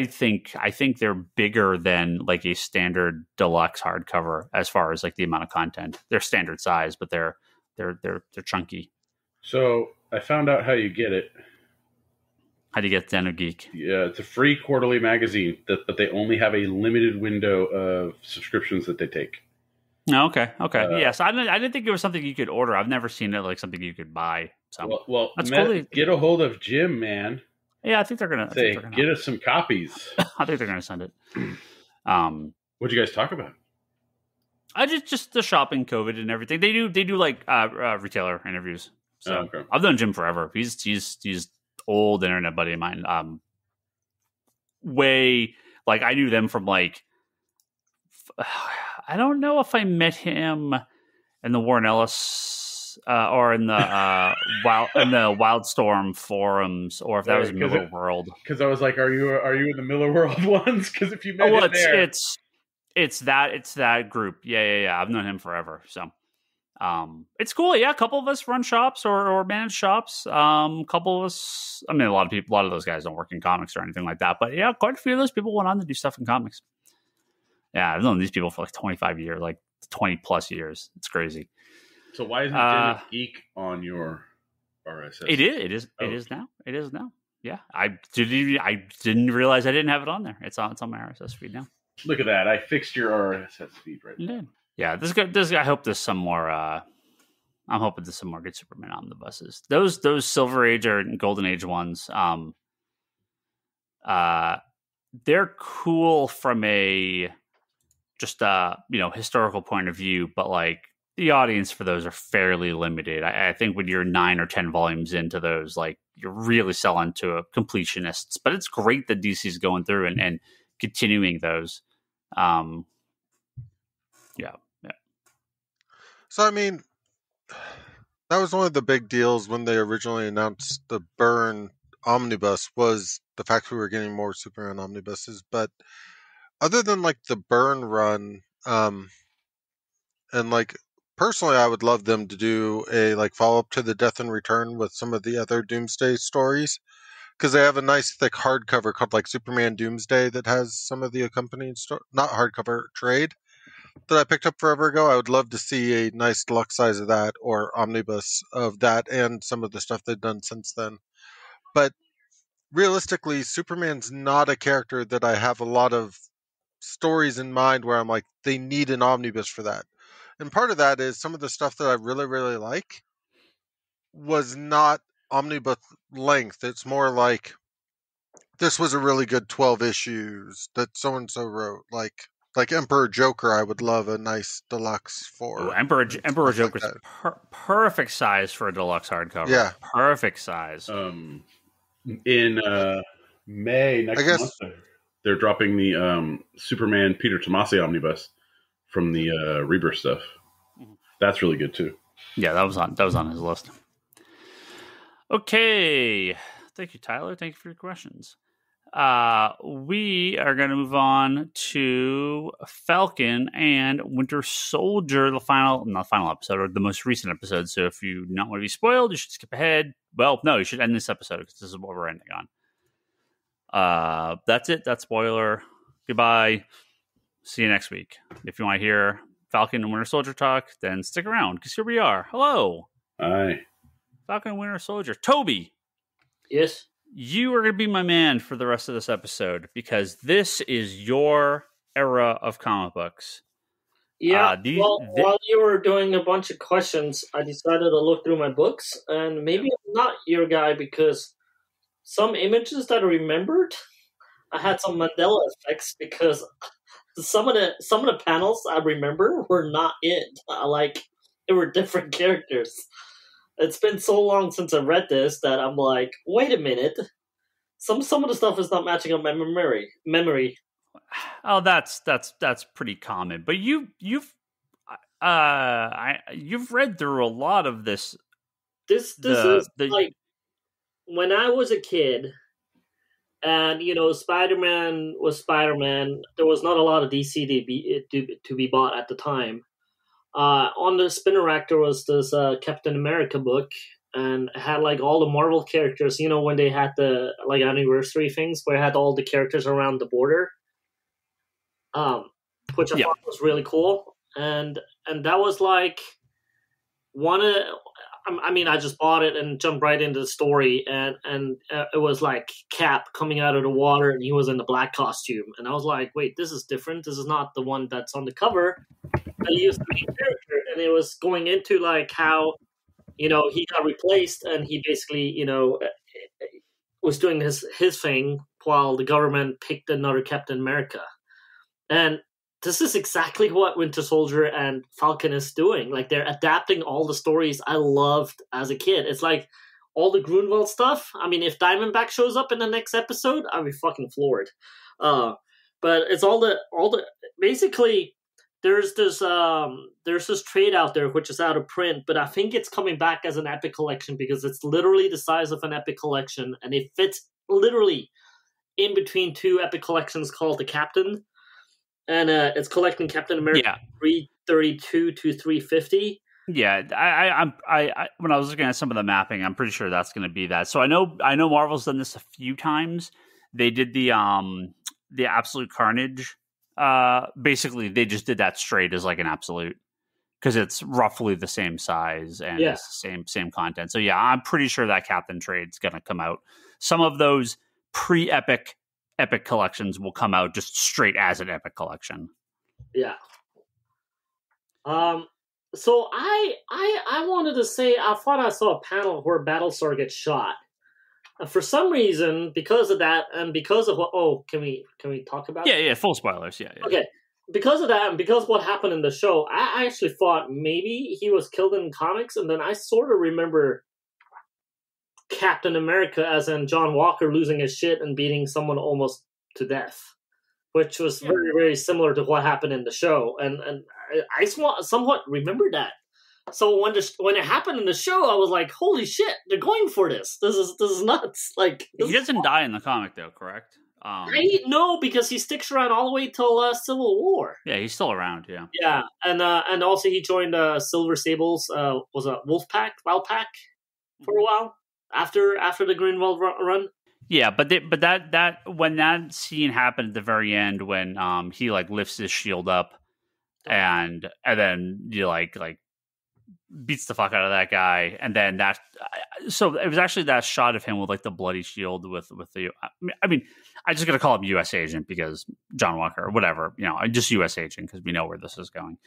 think they're bigger than like a standard deluxe hardcover as far as like the amount of content. They're standard size, but they're chunky. So I found out how you get it. How do you get Deno Geek? Yeah, it's a free quarterly magazine, but they only have a limited window of subscriptions that they take. Oh, okay. Yes, I didn't think it was something you could order. I've never seen it like something you could buy. So well, that's cool. Get a hold of Jim, man. Yeah, I think they're gonna get us some copies. I think they're gonna send it. What'd you guys talk about? I just the shopping, COVID, and everything. They do like retailer interviews. So okay. I've known Jim forever. He's old internet buddy of mine. Way like I knew them from like I don't know if I met him in the Warren Ellis or in the Wildstorm forums, or if that was Miller World. Because I was like, are you in the Miller World ones? Because if you met him there, it's that group. Yeah. I've known him forever, so it's cool. Yeah, a couple of us run shops or manage shops. Couple of us. I mean, a lot of those guys don't work in comics or anything like that. But yeah, quite a few of those people went on to do stuff in comics. Yeah, I've known these people for like 25 years, like 20 plus years. It's crazy. So why isn't Den Geek on your RSS? It is now. Yeah, I didn't realize I didn't have it on there. It's on my RSS feed now. Look at that! I fixed your RSS feed right now. Yeah, this. I hope there's some more. I'm hoping there's some more good Superman omnibuses. Those Silver Age or Golden Age ones. They're cool from a just historical point of view, but like the audience for those are fairly limited. I think when you're 9 or 10 volumes into those, like you're really selling to completionists. But it's great that DC's going through and continuing those. Yeah. So I mean, that was one of the big deals when they originally announced the Byrne omnibus, was the fact we were getting more Superman omnibuses. But other than like the Byrne run, and like personally, I would love them to do a like follow up to the Death and Return with some of the other Doomsday stories, because they have a nice thick hardcover called like Superman Doomsday that has some of the accompanying not hardcover, trade that I picked up forever ago. I would love to see a nice deluxe size of that or omnibus of that and some of the stuff they've done since then. But realistically, Superman's not a character that I have a lot of stories in mind where I'm like, they need an omnibus for that. And part of that is some of the stuff that I really, really like was not omnibus length. It's more like, this was a really good 12 issues that so-and-so wrote. Like Emperor Joker, I would love a nice deluxe for. Ooh, Emperor Joker's perfect size for a deluxe hardcover. Yeah. Perfect size. In May next month, they're dropping the Superman Peter Tomasi omnibus from the Rebirth stuff. That's really good too. Yeah, that was on his list. Okay, thank you, Tyler. Thank you for your questions. We are going to move on to Falcon and Winter Soldier, not the final episode, or the most recent episode. So if you don't want to be spoiled, you should skip ahead. Well, no, you should end this episode because this is what we're ending on. That's it. That's spoiler. Goodbye. See you next week. If you want to hear Falcon and Winter Soldier talk, then stick around because here we are. Hello. Hi. Falcon and Winter Soldier. Toby. Yes. You are going to be my man for the rest of this episode because this is your era of comic books. Yeah, while you were doing a bunch of questions, I decided to look through my books, and maybe I'm not your guy because some images that I remembered, I had some Mandela effects because some of the panels I remember were not it. Like they were different characters. It's been so long since I read this that I'm like, wait a minute. Some of the stuff is not matching up my memory. Oh, that's pretty common. But you've read through a lot of this. This is like when I was a kid, and Spider-Man was Spider-Man. There was not a lot of DC to be bought at the time. On the spinner rack there was this Captain America book. And it had like all the Marvel characters, when they had the like anniversary things where it had all the characters around the border, which I thought was really cool. And that was like I just bought it and jumped right into the story, and it was like Cap coming out of the water, and he was in the black costume, and I was like, wait, this is different. This is not the one that's on the cover. And he was the main character, and it was going into like how. He got replaced, and he basically, was doing his thing while the government picked another Captain America. And this is exactly what Winter Soldier and Falcon is doing. Like, they're adapting all the stories I loved as a kid. It's like all the Grunwald stuff. I mean, if Diamondback shows up in the next episode, I'll be fucking floored. But it's all the basically. There's this trade out there which is out of print, but I think it's coming back as an Epic Collection because it's literally the size of an Epic Collection, and it fits literally in between two Epic Collections called the Captain, and it's collecting Captain America 332 to 350. Yeah, I when I was looking at some of the mapping, I'm pretty sure that's going to be that. So I know Marvel's done this a few times. They did the Absolute Carnage. Basically they just did that straight as like an absolute because it's roughly the same size and it's the same content. So yeah, I'm pretty sure that Captain trade's going to come out. Some of those pre-epic collections will come out just straight as an epic collection. Yeah. So I wanted to say I thought I saw a panel where Battlestar gets shot. For some reason, because of that, and because of what? Oh, can we talk about? Yeah, full spoilers. Yeah. Okay, because of that, and because of what happened in the show, I actually thought maybe he was killed in comics, and then I sort of remember Captain America, as in John Walker losing his shit and beating someone almost to death, which was very, very similar to what happened in the show, and I somewhat remember that. So when it happened in the show, I was like, "Holy shit! They're going for this. This is nuts!" Like he doesn't die in the comic, though, correct? No, because he sticks around all the way till Civil War. Yeah, he's still around. Yeah, yeah, and also he joined Silver Sable's was a Wild Pack for a while after the Greenwald run. Yeah, but that when that scene happened at the very end, when he like lifts his shield up, and then you like beats the fuck out of that guy, and then that. So it was actually that shot of him with like the bloody shield with the. I mean, I just gotta call him U.S. Agent because John Walker or whatever, just U.S. Agent because we know where this is going.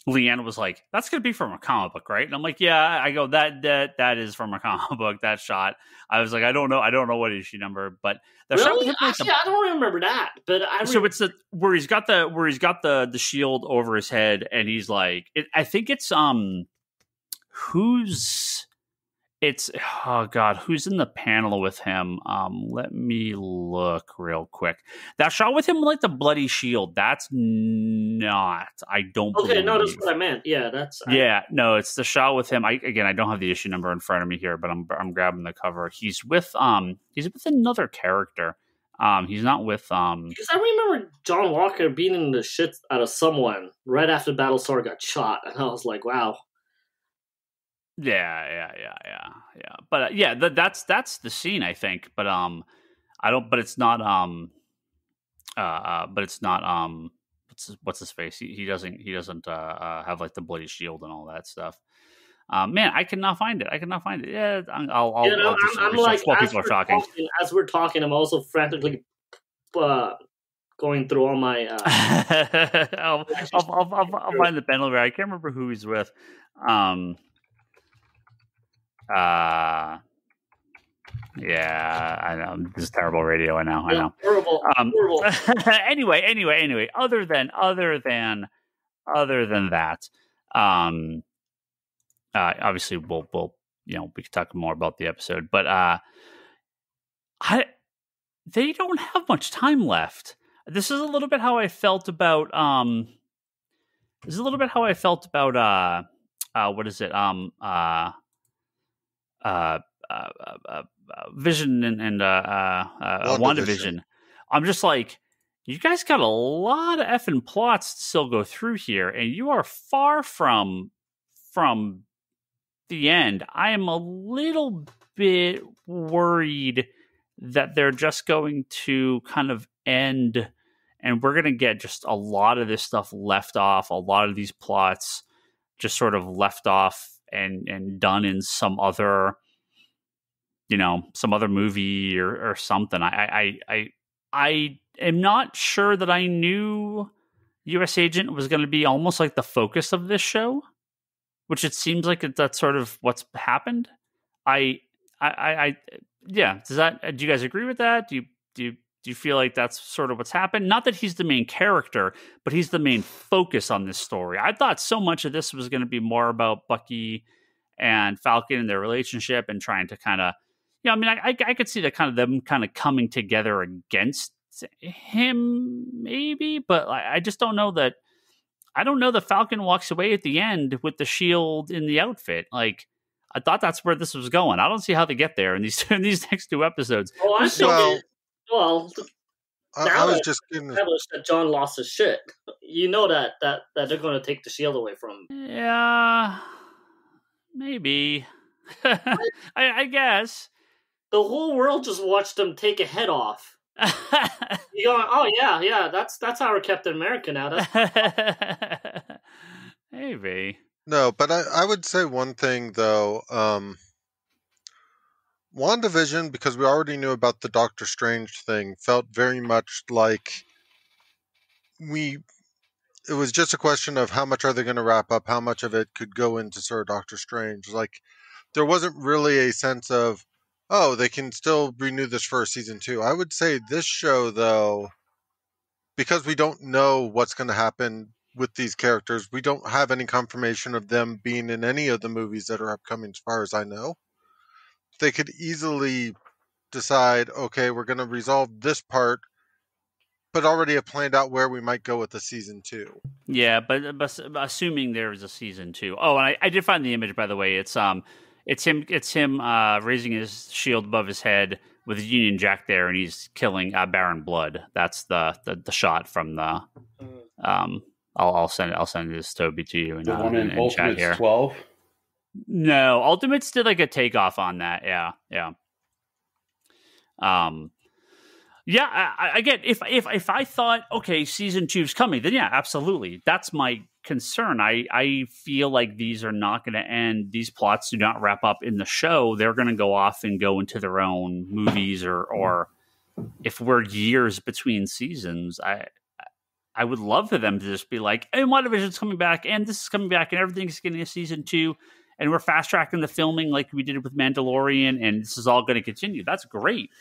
Leanne was like, "That's gonna be from a comic book, right?" And I'm like, "Yeah." I go, "That is from a comic book." That shot. I was like, "I don't know what issue number, but the shot with him, actually, I don't remember that." But so it's where he's got the shield over his head, and he's like, I think it's who's in the panel with him? Let me look real quick. That shot with him with like the bloody shield. That's not. I don't. Okay, no, that's what I meant. Yeah, no, it's the shot with him. I don't have the issue number in front of me here, but I'm grabbing the cover. He's with another character. He's not with because I remember John Walker beating the shit out of someone right after Battlestar got shot, and I was like, wow. Yeah. But that's the scene, I think. But I don't. But it's not. But it's not. What's his face? He doesn't have like the bloody shield and all that stuff. Man, I cannot find it. Yeah, I'll I'm like, while people are talking. As we're talking, I'm also frantically going going through all my. I'll find the penalty. I can't remember who he's with. Yeah, I know. This is terrible radio. I know. Horrible. Horrible. Anyway. Other than that, obviously we'll we could talk more about the episode, but they don't have much time left. This is a little bit how I felt about what is it? Vision and WandaVision. I'm just like, you guys got a lot of effing plots to still go through here, and you are far from the end. I am a little bit worried that they're just going to kind of end, and we're going to get just a lot of this stuff left off, a lot of these plots just sort of left off and done in some other movie or something. I am not sure that I knew U.S. Agent was going to be almost like the focus of this show, which it seems like that's sort of what's happened. Yeah. Do you guys agree with that? Do you feel like that's sort of what's happened? Not that he's the main character, but he's the main focus on this story. I thought so much of this was going to be more about Bucky and Falcon and their relationship and trying to kind of, I could see that kind of them kind of coming together against him maybe, but I just don't know that. I don't know that Falcon walks away at the end with the shield in the outfit. Like, I thought that's where this was going. I don't see how they get there in these next two episodes. Oh, I still I was just going to establish that John lost his shit. You know that they're going to take the shield away from him. Yeah, maybe. I guess the whole world just watched them take a head off. You going? Oh yeah. That's our Captain America now. Maybe. No, but I would say one thing though. WandaVision, because we already knew about the Doctor Strange thing, felt very much like it was just a question of how much are they going to wrap up, how much of it could go into sort of Doctor Strange. Like, there wasn't really a sense of, oh, they can still renew this for season 2. I would say this show, though, because we don't know what's going to happen with these characters, we don't have any confirmation of them being in any of the movies that are upcoming, as far as I know. They could easily decide, okay, we're going to resolve this part, but already have planned out where we might go with the season 2. Yeah, but assuming there is a season 2. Oh, and I did find the image, by the way. It's him raising his shield above his head with a Union Jack there, and he's killing Baron Blood. That's the shot from the. I'll send this, Toby, to you the one in Ultimates chat here. 12. No, Ultimates did like a takeoff on that. Yeah. Again, if I thought, okay, season 2 is coming, then yeah, absolutely. That's my concern. I feel like these are not going to end. These plots do not wrap up in the show. They're going to go off and go into their own movies, or if we're years between seasons, I would love for them to just be like, and WandaVision's coming back, and this is coming back, and everything's getting a season 2. And we're fast tracking the filming like we did with Mandalorian, and this is all going to continue. That's great.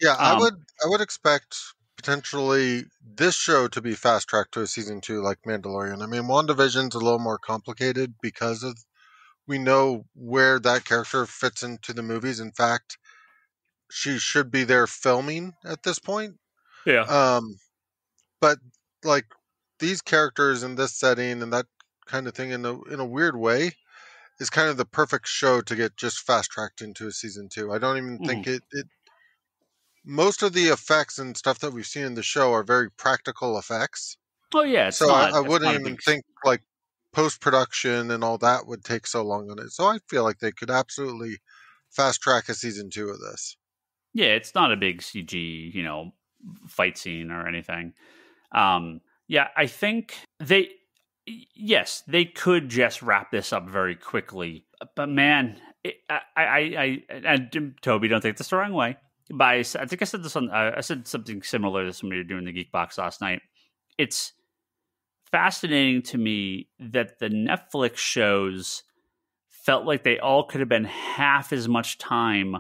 Yeah, I would expect potentially this show to be fast tracked to a season 2 like Mandalorian. I mean, WandaVision's a little more complicated because of we know where that character fits into the movies. In fact, she should be there filming at this point. Yeah. But like these characters in this setting and that kind of thing in a weird way is kind of the perfect show to get just fast tracked into a season 2. I don't even think it most of the effects and stuff that we've seen in the show are very practical effects. Oh yeah, I wouldn't even think like post production and all that would take so long on it. So I feel like they could absolutely fast track a season 2 of this. Yeah, it's not a big CG, fight scene or anything. Yeah, I think they could just wrap this up very quickly. But man, and Toby, don't take this the wrong way. I think I said this on. I said something similar to this when we were doing the Geek Box last night. It's fascinating to me that the Netflix shows felt like they all could have been half as much time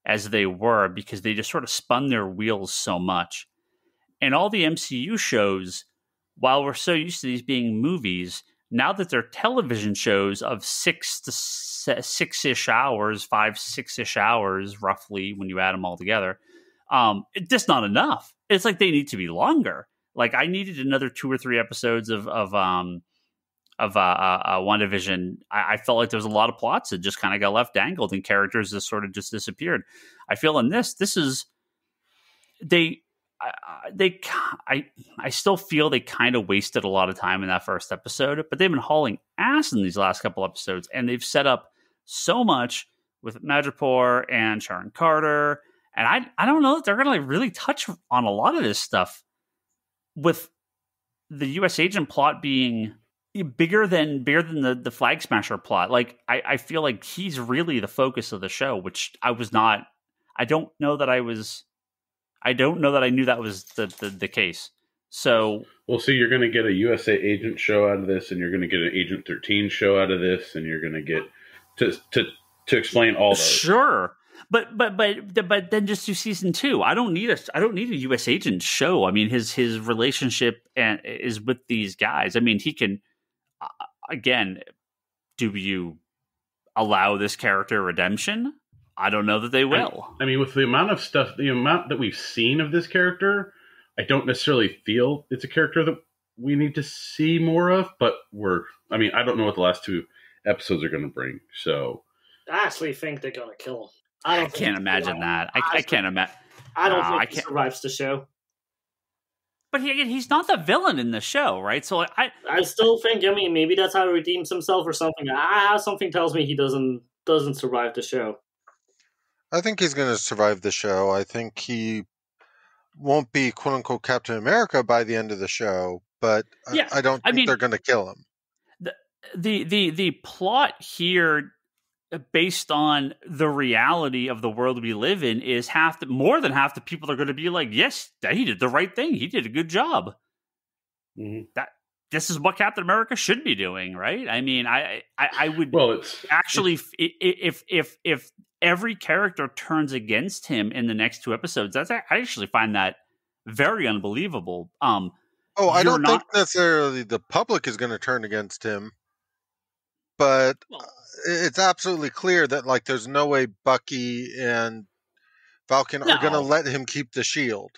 as they were because they just sort of spun their wheels so much. And all the MCU shows, while we're so used to these being movies, now that they're television shows of 6-ish hours, 5-6-ish hours, roughly, when you add them all together, it's just not enough. It's like they need to be longer. Like I needed another 2 or 3 episodes of WandaVision. I felt like there was a lot of plots that just kind of got left dangled and characters that sort of just disappeared. I feel in this is I still feel they kind of wasted a lot of time in that first episode, but they've been hauling ass in these last couple episodes, and they've set up so much with Madripoor and Sharon Carter, and I don't know that they're going to like really touch on a lot of this stuff with the U.S. agent plot being bigger than the Flag Smasher plot. Like I feel like he's really the focus of the show, which I was not. I don't know that I knew that was the case. So well, so you're going to get a USA agent show out of this, and you're going to get an Agent 13 show out of this, and you're going to get to explain all those. Sure, but then just do season 2. I don't need a U.S. agent show. I mean, his relationship is with these guys. I mean, he can. Again, do you allow this character redemption? I don't know that they will. I mean, with the amount of stuff, the amount that we've seen of this character, I don't necessarily feel it's a character that we need to see more of, but I don't know what the last 2 episodes are going to bring. So I actually think they're going to kill him. I can't imagine that. I can't imagine. I don't think he survives the show. But he's not the villain in the show, right? So I still think, I mean, maybe that's how he redeems himself or something. Something tells me he doesn't survive the show. I think he's going to survive the show. I think he won't be quote-unquote Captain America by the end of the show, but yeah, I don't think they're going to kill him. The plot here, based on the reality of the world we live in, is more than half the people are going to be like, yes, he did the right thing. He did a good job. Mm-hmm. This is what Captain America should be doing, right? I mean, I would if every character turns against him in the next 2 episodes, I actually find that very unbelievable. I don't think necessarily the public is going to turn against him, but it's absolutely clear that like there's no way Bucky and Falcon are going to let him keep the shield.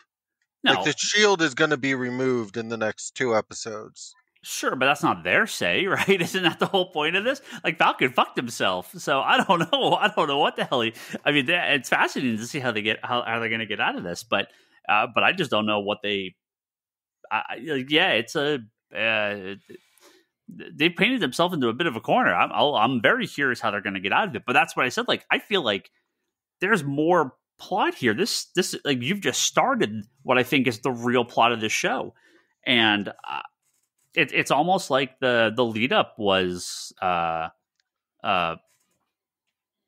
No. Like the shield is going to be removed in the next 2 episodes. Sure, but that's not their say, right? Isn't that the whole point of this? Like Falcon fucked himself, so I don't know. I don't know what the hell it's fascinating to see how they're going to get out of this, but I just don't know what they. They painted themselves into a bit of a corner. I'm very curious how they're going to get out of it, but that's what I said. Like I feel like there's more plot here. This like you've just started what I think is the real plot of this show, and. It's almost like the lead up was. I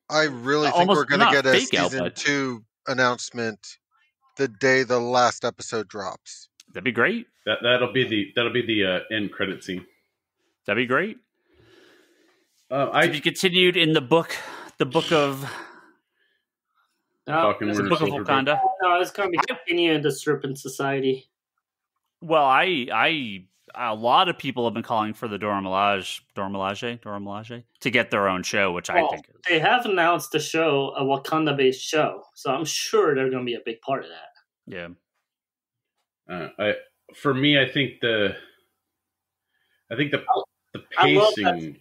really think we're going to get a season 2 announcement the day the last episode drops. That'd be great. That'll be the end credit scene. That'd be great. To be continued in the book of. The book of Wakanda. No, it's going to be continued in the Serpent Society. Well, a lot of people have been calling for the Dora Milaje to get their own show, which I think is. They have announced the show, a Wakanda-based show, so I'm sure they're going to be a big part of that. Yeah. For me, I think the pacing.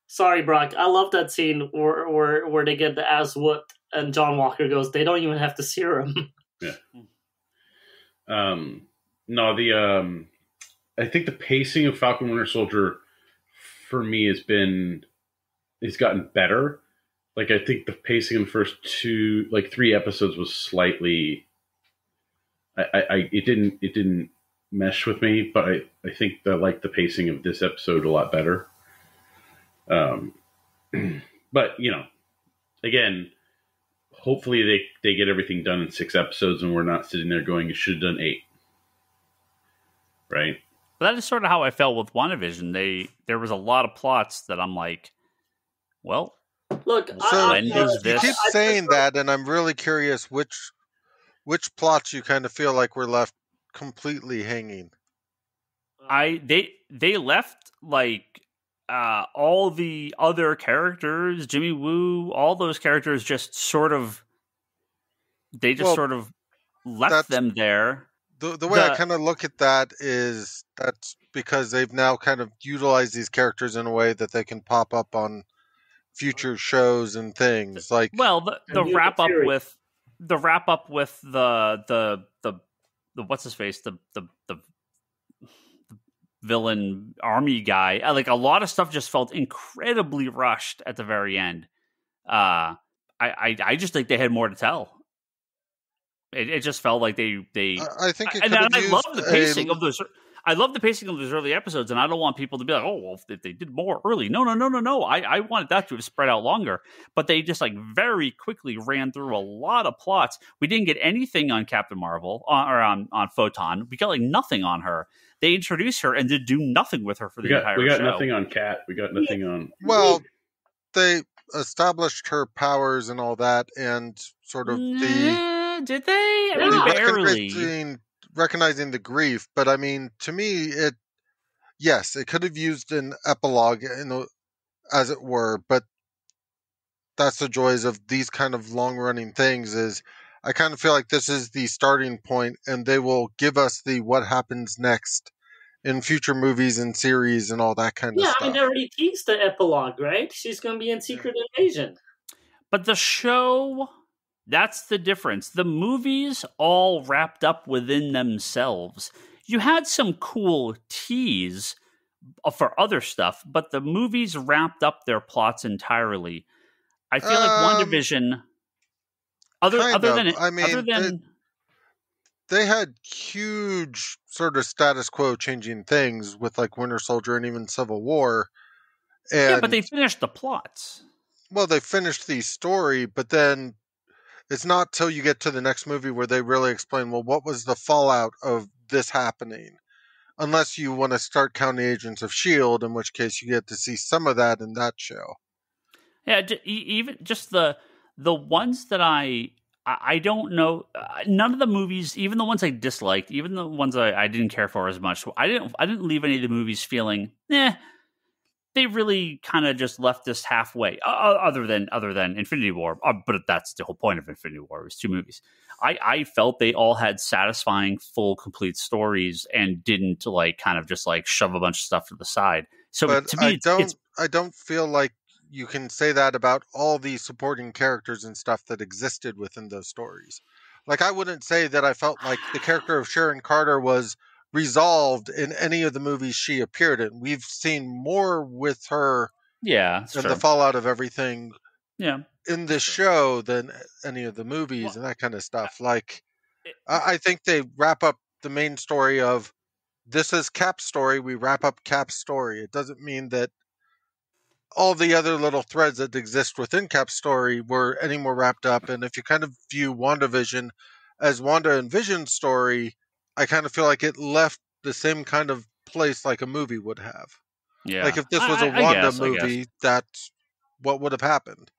Sorry, Brock. I love that scene where they get the ass whooped, and John Walker goes, "They don't even have the serum." Yeah. I think the pacing of Falcon Winter Soldier for me has gotten better. Like I think the pacing in the first 3 episodes was slightly. It didn't mesh with me, but I think I like the pacing of this episode a lot better. But again, hopefully they get everything done in 6 episodes, and we're not sitting there going, "You should have done 8." Right? But that is sort of how I felt with WandaVision. There was a lot of plots that I'm like, well, Look, So when does you this? keep saying that, and I'm really curious which plots you kind of feel like were left completely hanging. They left like all the other characters, Jimmy Woo, all those characters just sort of sort of left them there. The way I kind of look at that is that's because they've now kind of utilized these characters in a way that they can pop up on future shows and things. Like, well, the wrap up with the what's his face, the villain army guy. Like, a lot of stuff just felt incredibly rushed at the very end. I just think they had more to tell. It just felt like they. I think it and could have I used love the pacing of those. I love the pacing of those early episodes, and I don't want people to be like, "Oh, well, if they did more early." No. I wanted that to have spread out longer, but they just like very quickly ran through a lot of plots. We didn't get anything on Captain Marvel or on Photon. We got like nothing on her. They introduced her and did do nothing with her for the entire show. We got nothing on Kat. We got nothing on. Well, they established her powers and all that, and sort of did they? I mean, barely. Recognizing the grief, but I mean, to me, it could have used an epilogue, as it were. But that's the joys of these kind of long-running things. Is I kind of feel like this is the starting point, and they will give us the what happens next in future movies and series and all that kind of stuff. Yeah, I mean, they already teased the epilogue, right? She's going to be in Secret Invasion. But the show, that's the difference. The movies all wrapped up within themselves. You had some cool tease for other stuff, but the movies wrapped up their plots entirely. I feel like WandaVision, they had huge sort of status quo changing things with like Winter Soldier and even Civil War. And, but they finished the plots. Well, they finished the story, but then it's not till you get to the next movie where they really explain, well, what was the fallout of this happening? Unless you want to start counting Agents of S.H.I.E.L.D., in which case you get to see some of that in that show. Yeah, even just the ones that I don't know. None of the movies, even the ones I disliked, even the ones I didn't care for as much, I didn't leave any of the movies feeling, they really kind of just left us halfway. Other than Infinity War, but that's the whole point of Infinity War. It was 2 movies. I felt they all had satisfying, full, complete stories and didn't like kind of just like shove a bunch of stuff to the side. So but to me, I don't feel like you can say that about all the supporting characters and stuff that existed within those stories. Like, I wouldn't say that I felt like the character of Sharon Carter was resolved in any of the movies she appeared in. We've seen more with her and the fallout of everything in this show than any of the movies and that kind of stuff. Like, I think they wrap up the main story of, this is Cap's story, we wrap up Cap's story. It doesn't mean that all the other little threads that exist within Cap's story were any more wrapped up. And if you kind of view WandaVision as Wanda and Vision's story, I kind of feel like it left the same kind of place like a movie would have. Yeah. Like, if this was a Wanda movie, that's what would have happened.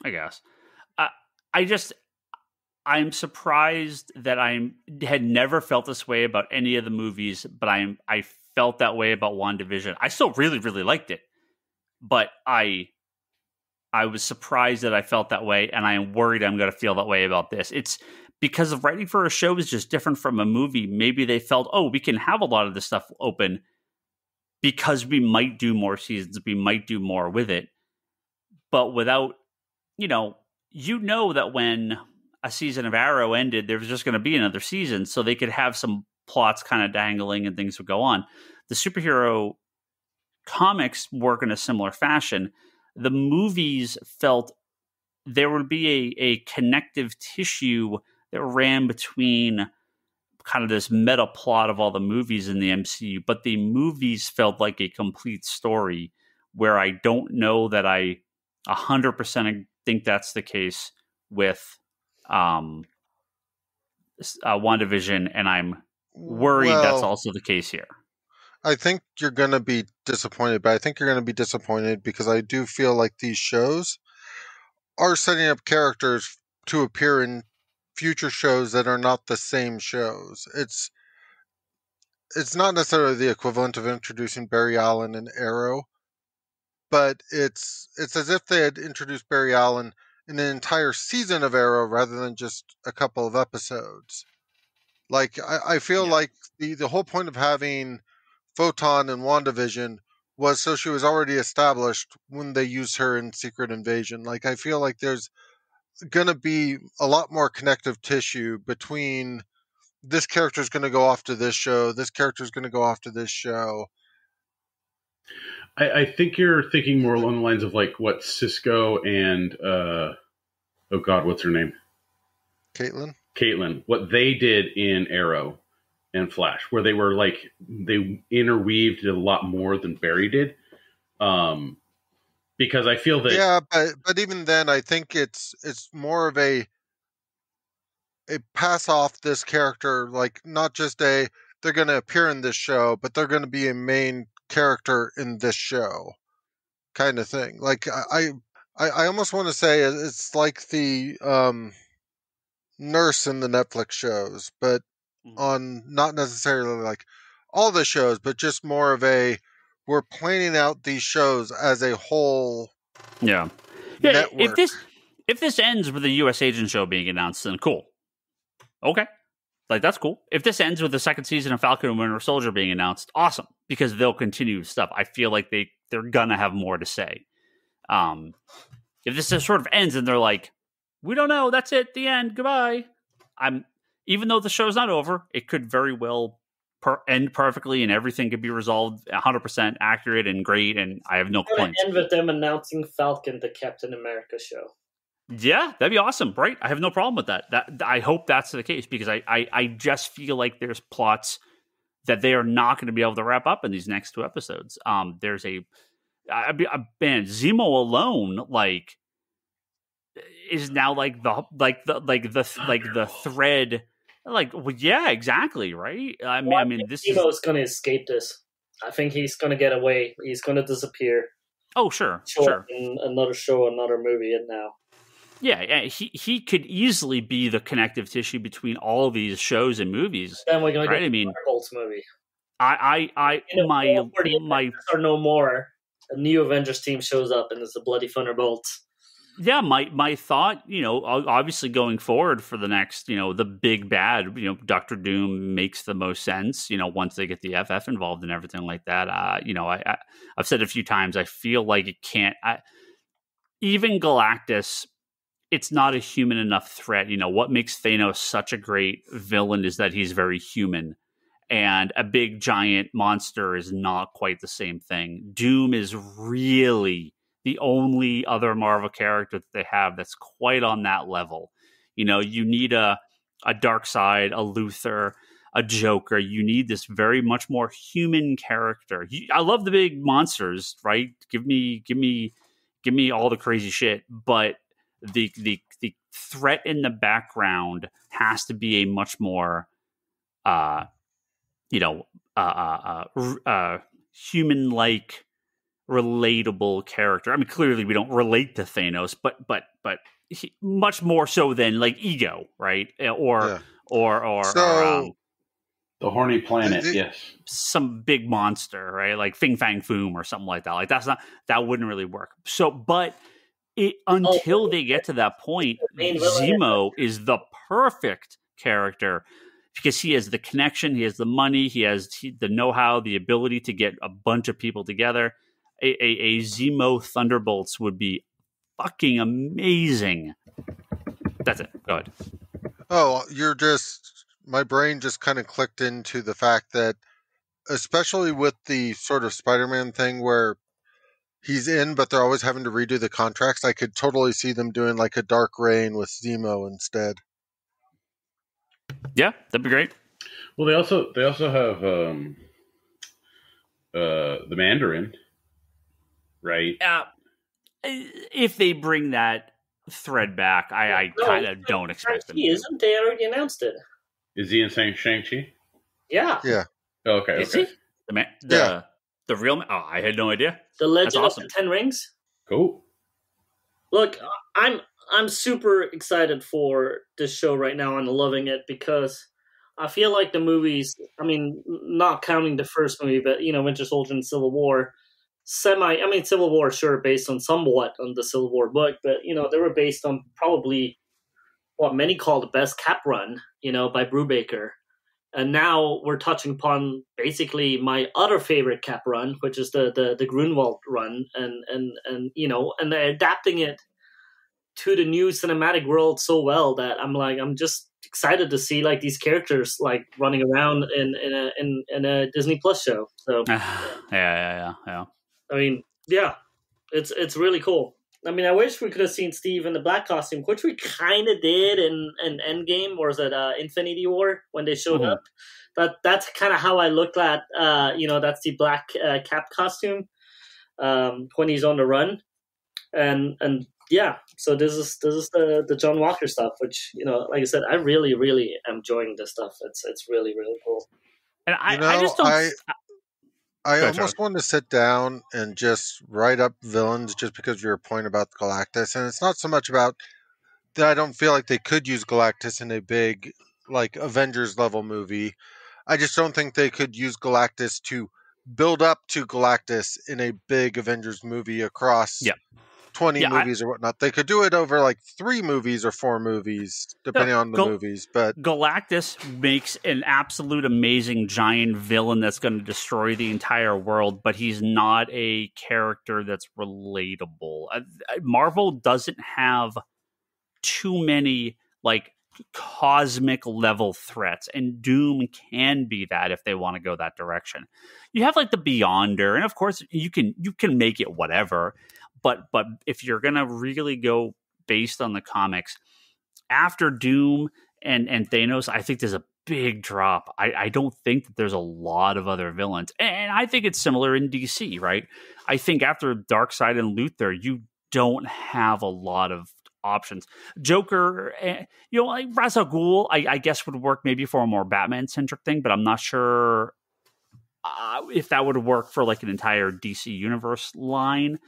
I guess. I'm surprised that I had never felt this way about any of the movies, but I felt that way about WandaVision. I still really, really liked it. But I was surprised that I felt that way, and I am worried I'm going to feel that way about this. It's because of writing for a show is just different from a movie. Maybe they felt, we can have a lot of this stuff open because we might do more seasons, we might do more with it. But without, you know that when a season of Arrow ended, there was just going to be another season, so they could have some plots kind of dangling and things would go on. The superhero comics work in a similar fashion. The movies felt there would be a connective tissue that ran between kind of this meta plot of all the movies in the MCU, but the movies felt like a complete story, where I don't know that I 100% think that's the case with WandaVision, and I'm worried that's also the case here. I think you're going to be disappointed, but I think you're going to be disappointed because I do feel like these shows are setting up characters to appear in future shows that are not the same shows. It's not necessarily the equivalent of introducing Barry Allen in Arrow, but it's as if they had introduced Barry Allen in an entire season of Arrow rather than just a couple of episodes. Like I feel like the whole point of having Photon and WandaVision was so she was already established when they used her in Secret Invasion. Like I feel like there's going to be a lot more connective tissue between this character's going to go off to this show, this character's going to go off to this show. I think you're thinking more along the lines of like what Cisco and oh God, what's her name? Caitlin. What they did in Arrow and Flash, where they were like they interweaved a lot more than Barry did. Because I feel that but even then, I think it's more of a pass off this character, like not just they're going to appear in this show, but they're going to be a main character in this show, kind of thing. Like I almost want to say it's like the nurse in the Netflix shows, but on not necessarily like all the shows, but just more of we're planning out these shows as a whole. Yeah. Network. If this ends with the U.S. Agent show being announced, then cool. Okay. Like, that's cool. If this ends with the second season of Falcon and Winter Soldier being announced, awesome. Because they'll continue stuff. I feel like they're gonna have more to say. If this sort of ends and they're like, we don't know, that's it, the end, goodbye. Even though the show's not over, it could very well end perfectly and everything could be resolved 100% accurate and great, and I have no complaints. End with them announcing Falcon the Captain America show. Yeah, that'd be awesome, right? I have no problem with that. I hope that's the case because I just feel like there's plots that they are not going to be able to wrap up in these next 2 episodes. There's a man, Zemo alone, like, is now like the thread. Like, well, yeah, exactly, right? I mean, this Zemo's going to escape this. I think he's going to get away. He's going to disappear. Oh, sure. In another show, another movie, and now. Yeah, he could easily be the connective tissue between all of these shows and movies. Then we're going to get the Thunderbolts movie. My or no more. A new Avengers team shows up, and it's the bloody Thunderbolts. Yeah, my thought, obviously going forward for the next, the big bad, Doctor Doom makes the most sense, once they get the FF involved and everything like that. I've said a few times, I feel like it can't, even Galactus, it's not a human enough threat. What makes Thanos such a great villain is that he's very human. And a big giant monster is not quite the same thing. Doom is really the only other Marvel character that they have that's quite on that level. You need a Darkseid, a Luthor, a Joker. You need this very much more human character. I love the big monsters, right? Give me all the crazy shit, but the threat in the background has to be a much more human-like, relatable character. I mean, clearly we don't relate to Thanos, but much more so than like Ego, right? Or the horny planet, yes, some big monster, right? Like Fing Fang Foom or something like that. Like that wouldn't really work. So, but until they get to that point, Zemo is the perfect character because he has the connection, he has the money, he has the know-how, the ability to get a bunch of people together. A Zemo Thunderbolts would be fucking amazing. That's it. Go ahead. Oh, my brain just kind of clicked into the fact that, especially with the sort of Spider-Man thing where he's in, but they're always having to redo the contracts, I could totally see them doing like a Dark Reign with Zemo instead. Yeah, that'd be great. Well, they also have the Mandarin. Right. If they bring that thread back. I No, kind of don't expect them Shang-Chi, to. isn't they already announced it? Is he in Shang-Chi? Yeah. Yeah. Oh, okay. Is Okay. he the man? Yeah. The real man? Oh, I had no idea. The Legend awesome. of the Ten Rings. Cool. Look, I'm super excited for this show right now and loving it because I feel like the movies, I mean, not counting the first movie, but Winter Soldier and Civil War, Civil War, sure, based on somewhat on the Civil War book, but they were based on probably what many call the best Cap run, by Brubaker. And now we're touching upon basically my other favorite Cap run, which is the Grunwald run, and they're adapting it to the new cinematic world so well that I'm just excited to see like these characters like running around in a Disney Plus show. So yeah. I mean, yeah, it's really cool. I mean, I wish we could have seen Steve in the black costume, which we kind of did in Endgame, or was it Infinity War when they showed up. But that's kind of how I looked at, that's the black Cap costume when he's on the run, and yeah. So this is the John Walker stuff, which like I said, I really really am enjoying this stuff. It's really really cool. And I just don't. I almost want to sit down and just write up villains just because of your point about Galactus. And it's not so much about that I don't feel like they could use Galactus in a big, like, Avengers level movie. I just don't think they could use Galactus to build up to Galactus in a big Avengers movie across 20 movies or whatnot. They could do it over like 3 movies or 4 movies, depending on the movies. But Galactus makes an absolute amazing giant villain that's going to destroy the entire world, but he's not a character that's relatable. Marvel doesn't have too many like cosmic level threats, and Doom can be that if they want to go that direction. You have like the Beyonder, and of course you can make it whatever. But if you're going to really go based on the comics, after Doom and Thanos, I think there's a big drop. I don't think that there's a lot of other villains. And I think it's similar in DC, right? I think after Darkseid and Luthor, you don't have a lot of options. Joker, like Ra's al Ghul, I guess would work maybe for a more Batman-centric thing, but I'm not sure if that would work for like an entire DC Universe line.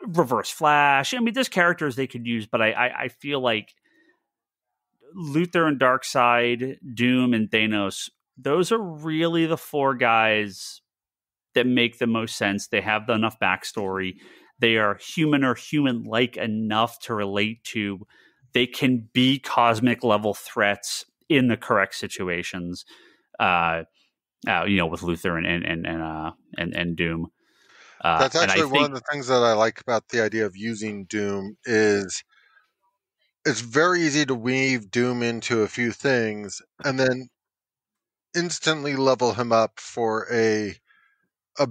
Reverse Flash. I mean, there's characters they could use, but I feel like Luthor and Darkseid, Doom and Thanos, those are really the 4 guys that make the most sense. They have enough backstory. They are human or human-like enough to relate to. They can be cosmic level threats in the correct situations. With Luthor and Doom. That's actually one of the things that I like about the idea of using Doom is it's very easy to weave Doom into a few things and then instantly level him up for a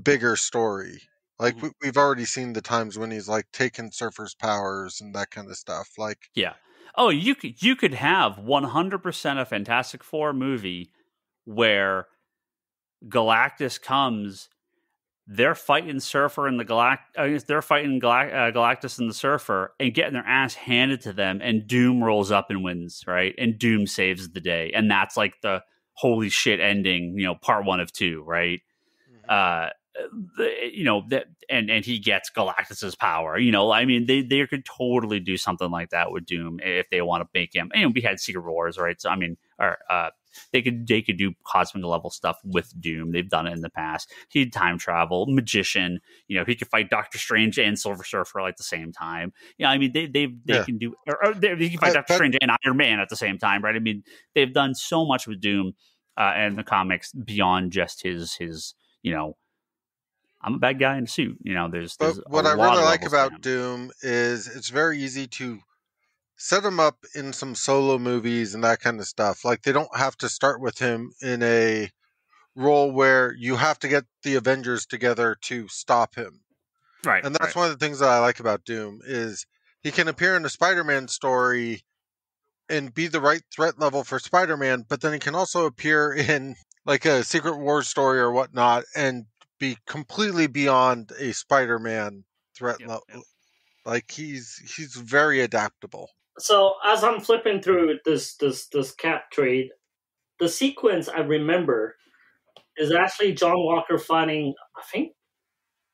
bigger story. Like we've already seen the times when he's like taking Surfer's powers and that kind of stuff. Like, yeah. Oh, you could have 100% a Fantastic Four movie where Galactus comes, they're fighting Surfer and they're fighting Galactus and the Surfer and getting their ass handed to them, and Doom rolls up and wins, right? And Doom saves the day, and that's like the holy shit ending, part 1 of 2, right? Mm-hmm. And he gets Galactus's power. I mean, they could totally do something like that with Doom if they want to make him. We had Secret Wars, right? So I mean, they could do cosmic level stuff with Doom. They've done it in the past. He'd time travel, magician. He could fight Doctor Strange and Silver Surfer at the same time. I mean, they can do. He can fight Doctor Strange and Iron Man at the same time, right? I mean, they've done so much with Doom and the comics beyond just his. I'm a bad guy in a suit. There's what I really like about Doom is it's very easy to set him up in some solo movies and that kind of stuff. Like, they don't have to start with him in a role where you have to get the Avengers together to stop him. Right. And that's one of the things that I like about Doom is he can appear in a Spider-Man story and be the right threat level for Spider-Man, but then he can also appear in like a Secret Wars story or whatnot and be completely beyond a Spider-Man threat Yep, level. yep. Like he's very adaptable. So as I'm flipping through this Cap trade, the sequence I remember is actually John Walker finding, I think,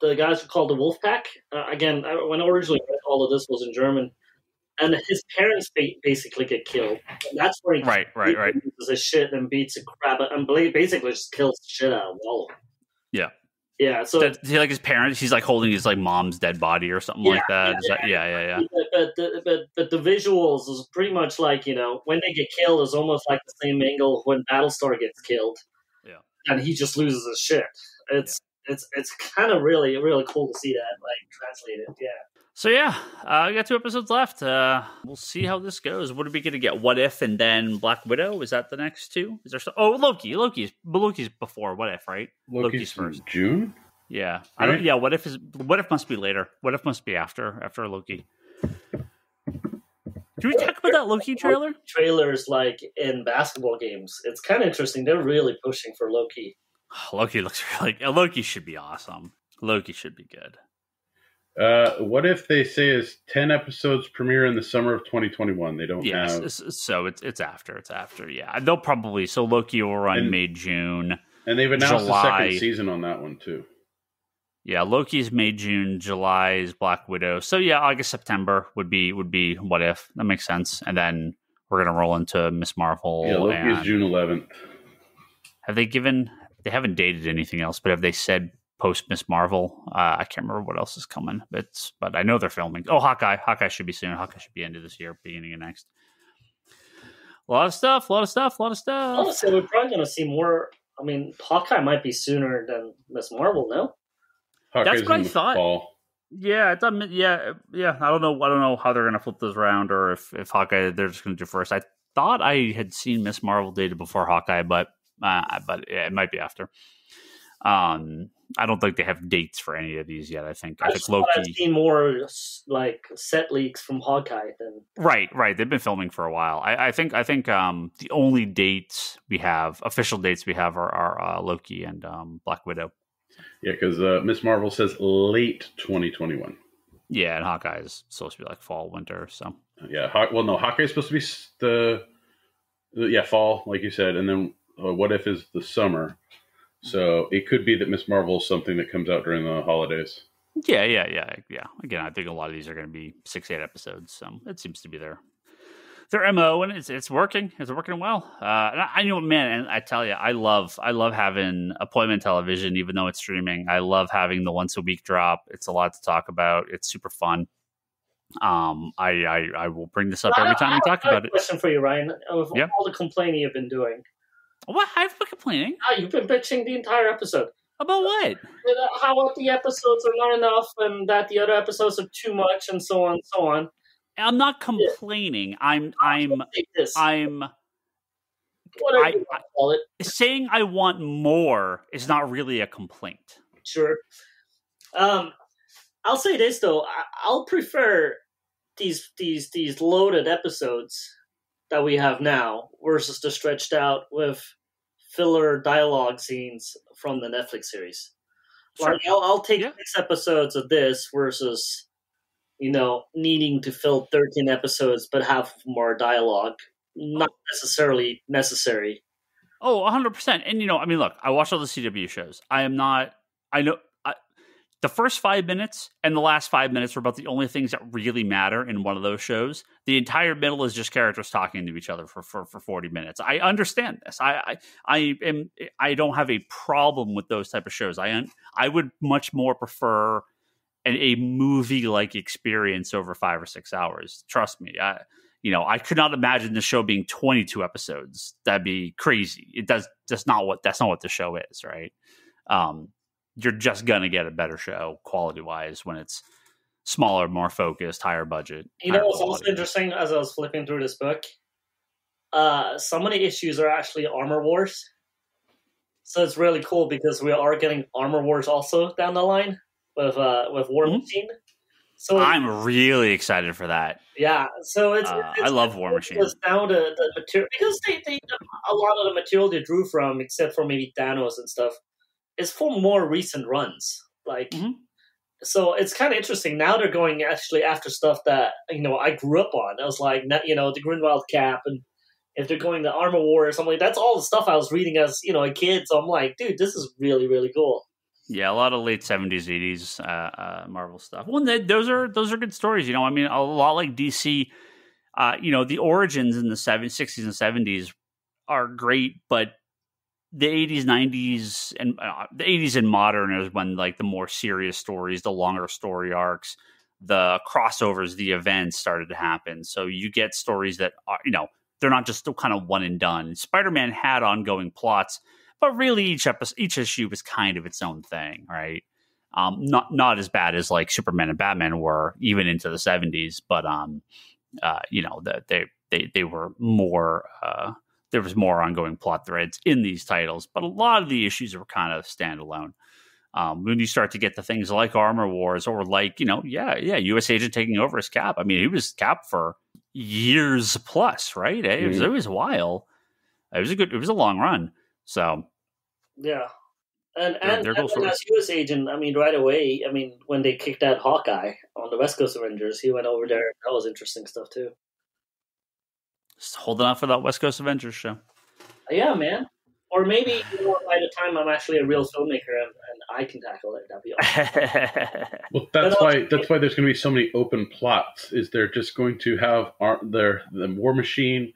the guys who called the Wolfpack. Again, when originally all of this was in German, and his parents basically get killed. And that's where he Right. loses his shit and beats the crap out, and basically just kills the shit out of all of them. Yeah. Yeah, so Does he like his parents? He's like holding his like mom's dead body or something like that. Yeah. But the visuals is pretty much like, when they get killed is almost like the same angle when Battlestar gets killed. Yeah. And he just loses his shit. It's kind of really, really cool to see that translated. Yeah. So yeah, we got 2 episodes left. We'll see how this goes. What are we gonna get? What If and then Black Widow? Is that the next 2? Is there? Loki. Loki's before What If, right? Loki's first. June. Yeah, right? I don't. Yeah, What If must be later. What If must be after Loki. Can we talk about that Loki trailer? Trailers like in basketball games. It's kind of interesting. They're really pushing for Loki. Loki looks really. Loki should be awesome. Loki should be good. What If they say is 10 episodes premiere in the summer of 2021? They don't have. So it's after. It's after. Yeah, they'll probably. So Loki will run May, June, and they've announced July. the second season on that one too. Yeah, Loki's May, June, July is Black Widow. So yeah, August, September would be What If. That makes sense. And then we're gonna roll into Miss Marvel. Yeah, Loki is June 11th. Have they given? They haven't dated anything else, but have they said post Miss Marvel? I can't remember what else is coming, but I know they're filming. Oh, Hawkeye. Hawkeye should be soon. Hawkeye should be end of this year, beginning of next. A lot of stuff. Oh, so we're probably gonna see more. I mean, Hawkeye might be sooner than Miss Marvel, no? Hawkeye's That's what I thought. Fall. Yeah, I thought. Yeah. I don't know how they're gonna flip this around, or if Hawkeye they're just gonna do first. I thought I had seen Miss Marvel dated before Hawkeye, but yeah, it might be after. I don't think they have dates for any of these yet. I think Loki. I've seen more like set leaks from Hawkeye than right. They've been filming for a while. I think the only dates we have, official dates we have, are Loki and Black Widow. Yeah, because Miss Marvel says late 2021. Yeah, and Hawkeye is supposed to be like fall, winter. So yeah, Hawkeye is supposed to be fall, like you said, and then What If is the summer. So it could be that Miss Marvel is something that comes out during the holidays. Yeah. Again, I think a lot of these are going to be 6-8 episodes. So it seems to be their MO, and it's working. It's working well. And I know, man, and I tell you, I love having appointment television, even though it's streaming. I love having the once a week drop. It's a lot to talk about. It's super fun. I will bring this up every time we talk about it. Question for you, Ryan. Of all the complaining you've been doing. What? I've been complaining. Oh, you've been bitching the entire episode. About what? How the episodes are not enough, and that the other episodes are too much, and so on and so on. I'm not complaining. Yeah. I'm whatever you want to call it. Saying I want more is not really a complaint. Sure. I'll say this though. I'll prefer these loaded episodes that we have now versus the stretched out with filler dialogue scenes from the Netflix series. Sure. Like I'll take 6 episodes of this versus, needing to fill 13 episodes but have more dialogue. Not necessarily necessary. Oh, 100%. And, look, I watch all the CW shows. The first 5 minutes and the last 5 minutes are about the only things that really matter in one of those shows. The entire middle is just characters talking to each other for 40 minutes. I understand this. I don't have a problem with those type of shows. I would much more prefer a movie-like experience over 5 or 6 hours. Trust me. I could not imagine the show being 22 episodes. That'd be crazy. That's not what the show is, right? You're just going to get a better show quality-wise when it's smaller, more focused, higher budget. What's also interesting as I was flipping through this book? Some of the issues are actually Armor Wars. So it's really cool because we are getting Armor Wars also down the line with War Machine. So I'm really excited for that. Yeah, so it's I love War Machine. It's now the material because they a lot of the material they drew from, except for maybe Thanos and stuff, is for more recent runs. Like So it's kind of interesting. Now they're going actually after stuff that, I grew up on. I was like, the Grindelwald Cap, and if they're going to Armor War or something, that's all the stuff I was reading as, a kid. So I'm like, dude, this is really, really cool. Yeah, a lot of late 70s, 80s Marvel stuff. Well, those are good stories. I mean, a lot like DC. The origins in the 60s and 70s are great, but the 80s, 90s, and the 80s and modern is when like the more serious stories, the longer story arcs, the crossovers, the events started to happen. So you get stories that are, they're not just kind of one and done. Spider-Man had ongoing plots, but really each issue was kind of its own thing, right? Not as bad as like Superman and Batman were even into the 70s, but they were more. There was more ongoing plot threads in these titles, but a lot of the issues were kind of standalone. When you start to get to things like Armor Wars or like, U.S. Agent taking over as Cap. I mean, he was Cap for years plus, right? It was a while. It was a long run. So, yeah. And as U.S. Agent, I mean, right away, I mean, when they kicked out Hawkeye on the West Coast Avengers, he went over there. That was interesting stuff, too. Just holding out for that West Coast Avengers show. Yeah, man. Or maybe by the time I'm actually a real filmmaker and I can tackle it, that'd be awesome. Well, that's why there's going to be so many open plots. Is they're just going to have the War Machine,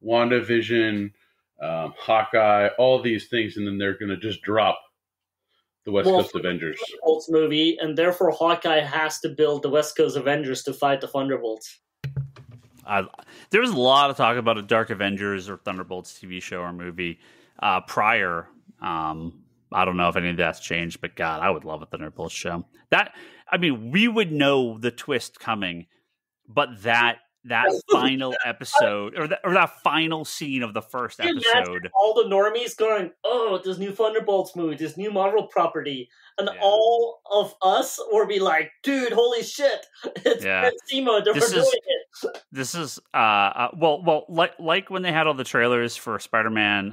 WandaVision, Hawkeye, all these things, and then they're going to just drop the West Coast Avengers. Thunderbolts movie, and therefore Hawkeye has to build the West Coast Avengers to fight the Thunderbolts. There was a lot of talk about a Dark Avengers or Thunderbolts TV show or movie prior. I don't know if any of that's changed, but God, I would love a Thunderbolts show. We would know the twist coming, but that final episode or that final scene of the first episode, all the normies going, "Oh, this new Thunderbolts movie, this new Marvel property," and all of us will be like, "Dude, holy shit! It's Zemo, they're doing it." This is like when they had all the trailers for Spider-Man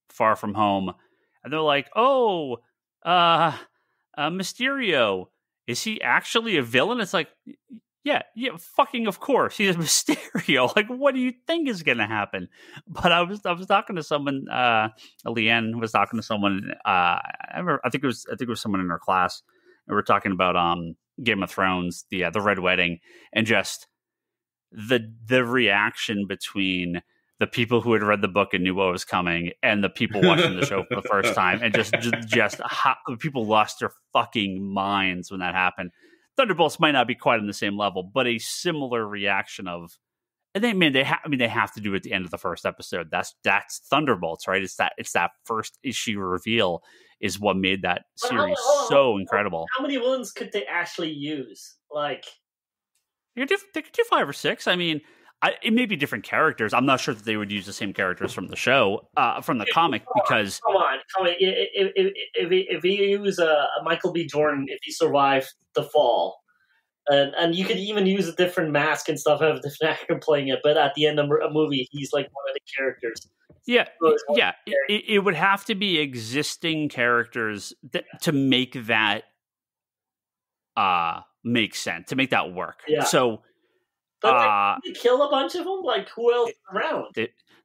Far From Home, and they're like, "Oh, Mysterio, is he actually a villain?" It's like, yeah, fucking of course. He's a Mysterio. Like, what do you think is going to happen? But I was talking to someone, Leanne was talking to someone, I think it was someone in her class, and we're talking about Game of Thrones, the Red Wedding, and just the reaction between the people who had read the book and knew what was coming and the people watching the show for the first time, and just how people lost their fucking minds when that happened. Thunderbolts might not be quite on the same level, but a similar reaction of, and they have to do it at the end of the first episode. That's Thunderbolts, right? It's that first issue reveal is what made that series so incredible. How many villains could they actually use? Like, they could do 5 or 6. I mean, it may be different characters. I'm not sure that they would use the same characters from the show, from the comic, because come on. If you use Michael B. Jordan, if he survived the fall, and you could even use a different mask and stuff, have a different actor playing it, but at the end of a movie, he's like one of the characters. Yeah, it would have to be existing characters to make that make sense, to make that work. Yeah. So. But they kill a bunch of them. Like, who else is around?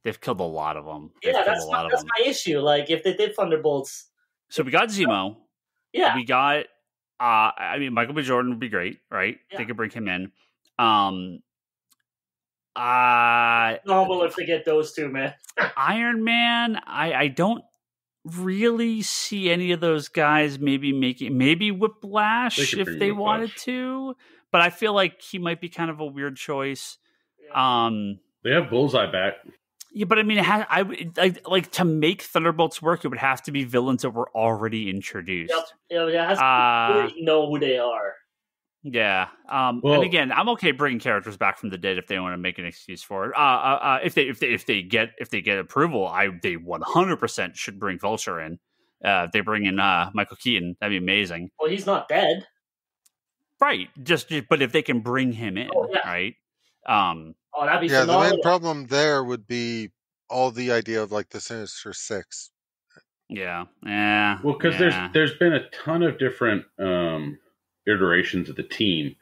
They've killed a lot of them. That's my issue. Like, if they did Thunderbolts, so we got Zemo. Yeah, we got. Michael B. Jordan would be great, right? Yeah. They could bring him in. Normal if they get those two, man. Iron Man. I don't really see any of those guys maybe Whiplash if they wanted to. But I feel like he might be kind of a weird choice. Yeah. They have Bullseye back. Yeah, but I mean, I would like to make Thunderbolts work. It would have to be villains that were already introduced. Yep. Yeah, it has to really know who they are. Yeah. And again, I'm okay bringing characters back from the dead if they want to make an excuse for it. If they get approval, they 100% should bring Vulture in. If they bring in Michael Keaton, that'd be amazing. Well, he's not dead. Right, but if they can bring him in, right? That'd be the main problem there would be all the idea of like the Sinister Six. Yeah. Well, because there's been a ton of different iterations of the team.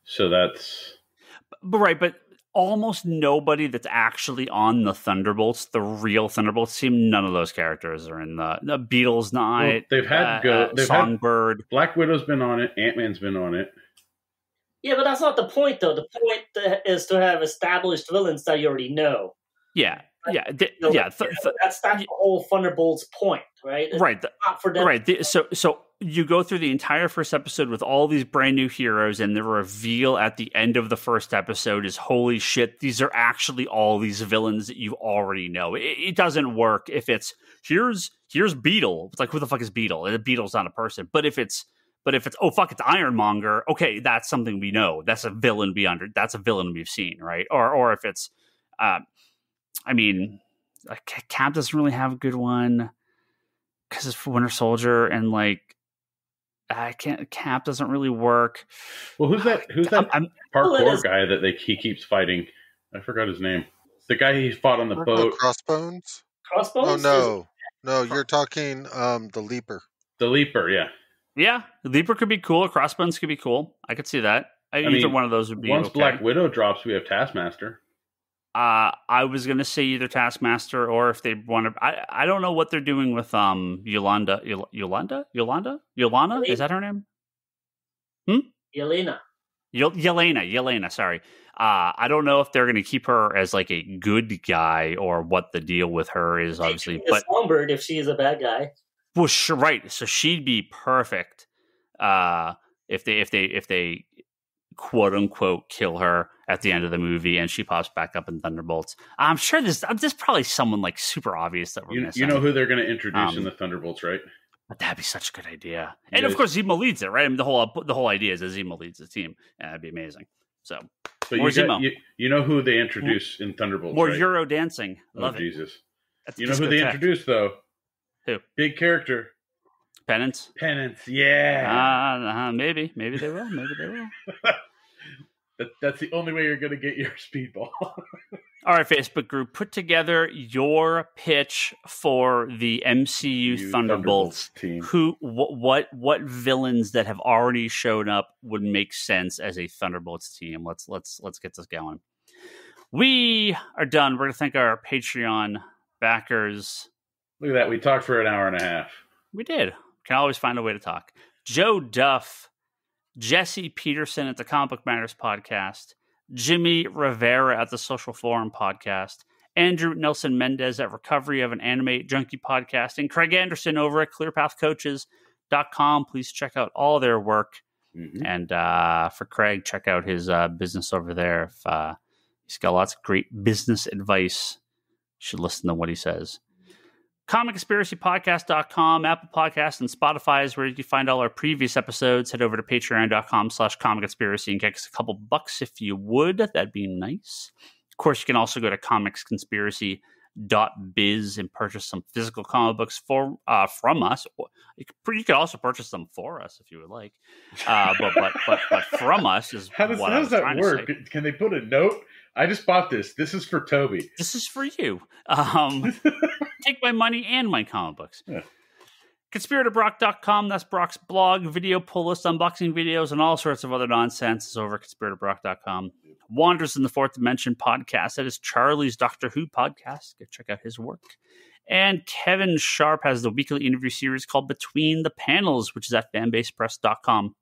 So that's but almost nobody that's actually on the Thunderbolts, the real Thunderbolts team, none of those characters are in the Beatles. Not well, they've had Songbird. Black Widow's been on it. Ant-Man's been on it. Yeah, but that's not the point, though. The point is to have established villains that you already know. Yeah. That's the whole Thunderbolts point, right? Right. Not for them. Right. So you go through the entire first episode with all these brand new heroes, and the reveal at the end of the first episode is, holy shit, these are actually all these villains that you already know. It doesn't work if it's here's Beetle. It's like, who the fuck is Beetle? The Beetle's not a person. But if it's oh fuck, it's Ironmonger. Okay, that's something we know. That's a villain that's a villain we've seen, right? Or if it's I mean, Cap doesn't really have a good one because it's for Winter Soldier, and Cap doesn't really work. Well, who's that parkour guy that he keeps fighting? I forgot his name. The guy he fought on the boat. Crossbones? Crossbones? Oh, no, you're talking the Leaper. The Leaper, yeah. Yeah, the Leaper could be cool. Crossbones could be cool. I could see that. Either one of those would be once okay. Black Widow drops, we have Taskmaster. I was going to say either Taskmaster or if they want to... I don't know what they're doing with Yolanda. Yolanda? Is that her name? Yelena. Yelena, sorry. I don't know if they're going to keep her as like a good guy or what the deal with her is, obviously. But Songbird if she is a bad guy. Well, sure, right. So she'd be perfect if they quote unquote kill her at the end of the movie and she pops back up in Thunderbolts. I'm sure there's probably someone like super obvious that we're missing. You know who they're going to introduce in the Thunderbolts, right? But that'd be such a good idea. And of course, Zemo leads it, right? I mean, the whole idea is that Zemo leads the team. And that'd be amazing. So, but you know who they introduce in Thunderbolts, more right? Euro dancing. Love it. Jesus. That's you know who they introduced, though? Who? Big character. Penance, yeah. Maybe they will. That's the only way you're going to get your speedball. All right, Facebook group, put together your pitch for the MCU Thunderbolts team. What villains that have already shown up would make sense as a Thunderbolts team? Let's get this going. We are done. We're going to thank our Patreon backers. Look at that. We talked for an hour and a half. We did. Can always find a way to talk. Joe Duff, Jesse Peterson at the Comic Book Matters podcast, Jimmy Rivera at the Social Forum podcast, Andrew Nelson Mendez at Recovery of an Anime Junkie podcast, and Craig Anderson over at clearpathcoaches.com. Please check out all their work. Mm-hmm. And for Craig, check out his business over there. He's got lots of great business advice. You should listen to what he says. ComicConspiracyPodcast.com, Apple Podcasts, and Spotify is where you can find all our previous episodes. Head over to patreon.com/ComicConspiracy and get us a couple bucks if you would. That'd be nice. Of course, you can also go to comicsconspiracy.biz and purchase some physical comic books from us. You could also purchase them for us if you would like. But from us is how does that work? Can they put a note? I just bought this. This is for Toby. This is for you. Take my money and my comic books. Yeah. ConspiratorBrock.com. That's Brock's blog, video pull list, unboxing videos, and all sorts of other nonsense is over at ConspiratorBrock.com. Wanders in the Fourth Dimension podcast. That is Charlie's Doctor Who podcast. Go check out his work. And Kevin Sharp has the weekly interview series called Between the Panels, which is at fanbasepress.com.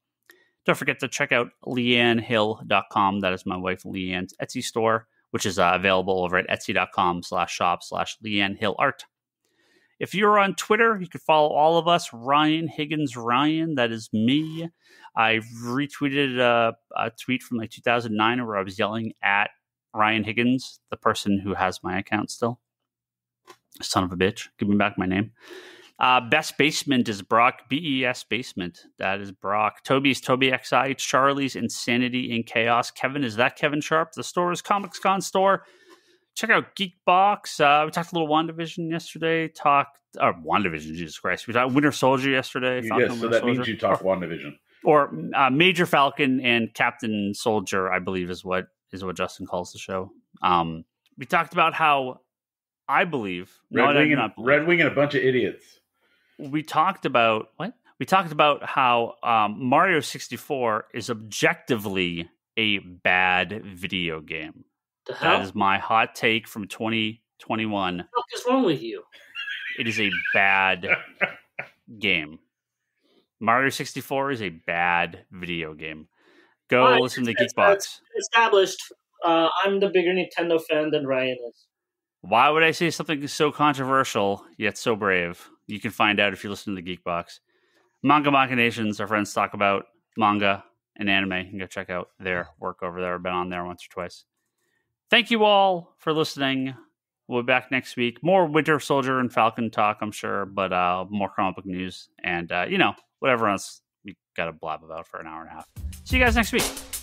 Don't forget to check out LeanneHill.com. That is my wife Leanne's Etsy store, which is available over at etsy.com/shop/LeanneHillArt. If you're on Twitter, you can follow all of us. Ryan Higgins Ryan, that is me. I retweeted a tweet from like 2009 where I was yelling at Ryan Higgins, the person who has my account still. Son of a bitch. Give me back my name. Best Basement is Brock, BES Basement. That is Brock. Toby's Toby XI. Charlie's Insanity and Chaos. Kevin, is that Kevin Sharp? The store is Comics Con Store. Check out Geekbox. We talked a little WandaVision yesterday. WandaVision, Jesus Christ. We talked Winter Soldier yesterday. Yes, so that means you talk WandaVision. Or Major Falcon and Captain Soldier, I believe, is what Justin calls the show. We talked about how I believe Red Wing and a bunch of idiots. We talked about what? We talked about how Mario 64 is objectively a bad video game. The hell? That is my hot take from 2021. What the fuck is wrong with you? It is a bad game. Mario 64 is a bad video game. Go listen to Geekbox. Established. I'm the bigger Nintendo fan than Ryan is. Why would I say something so controversial yet so brave? You can find out if you listen to the Geekbox. Manga Machinations, our friends talk about manga and anime. You can go check out their work over there. I've been on there once or twice. Thank you all for listening. We'll be back next week. More Winter Soldier and Falcon talk, I'm sure, but more comic book news and, whatever else we got to blab about for an hour and a half. See you guys next week.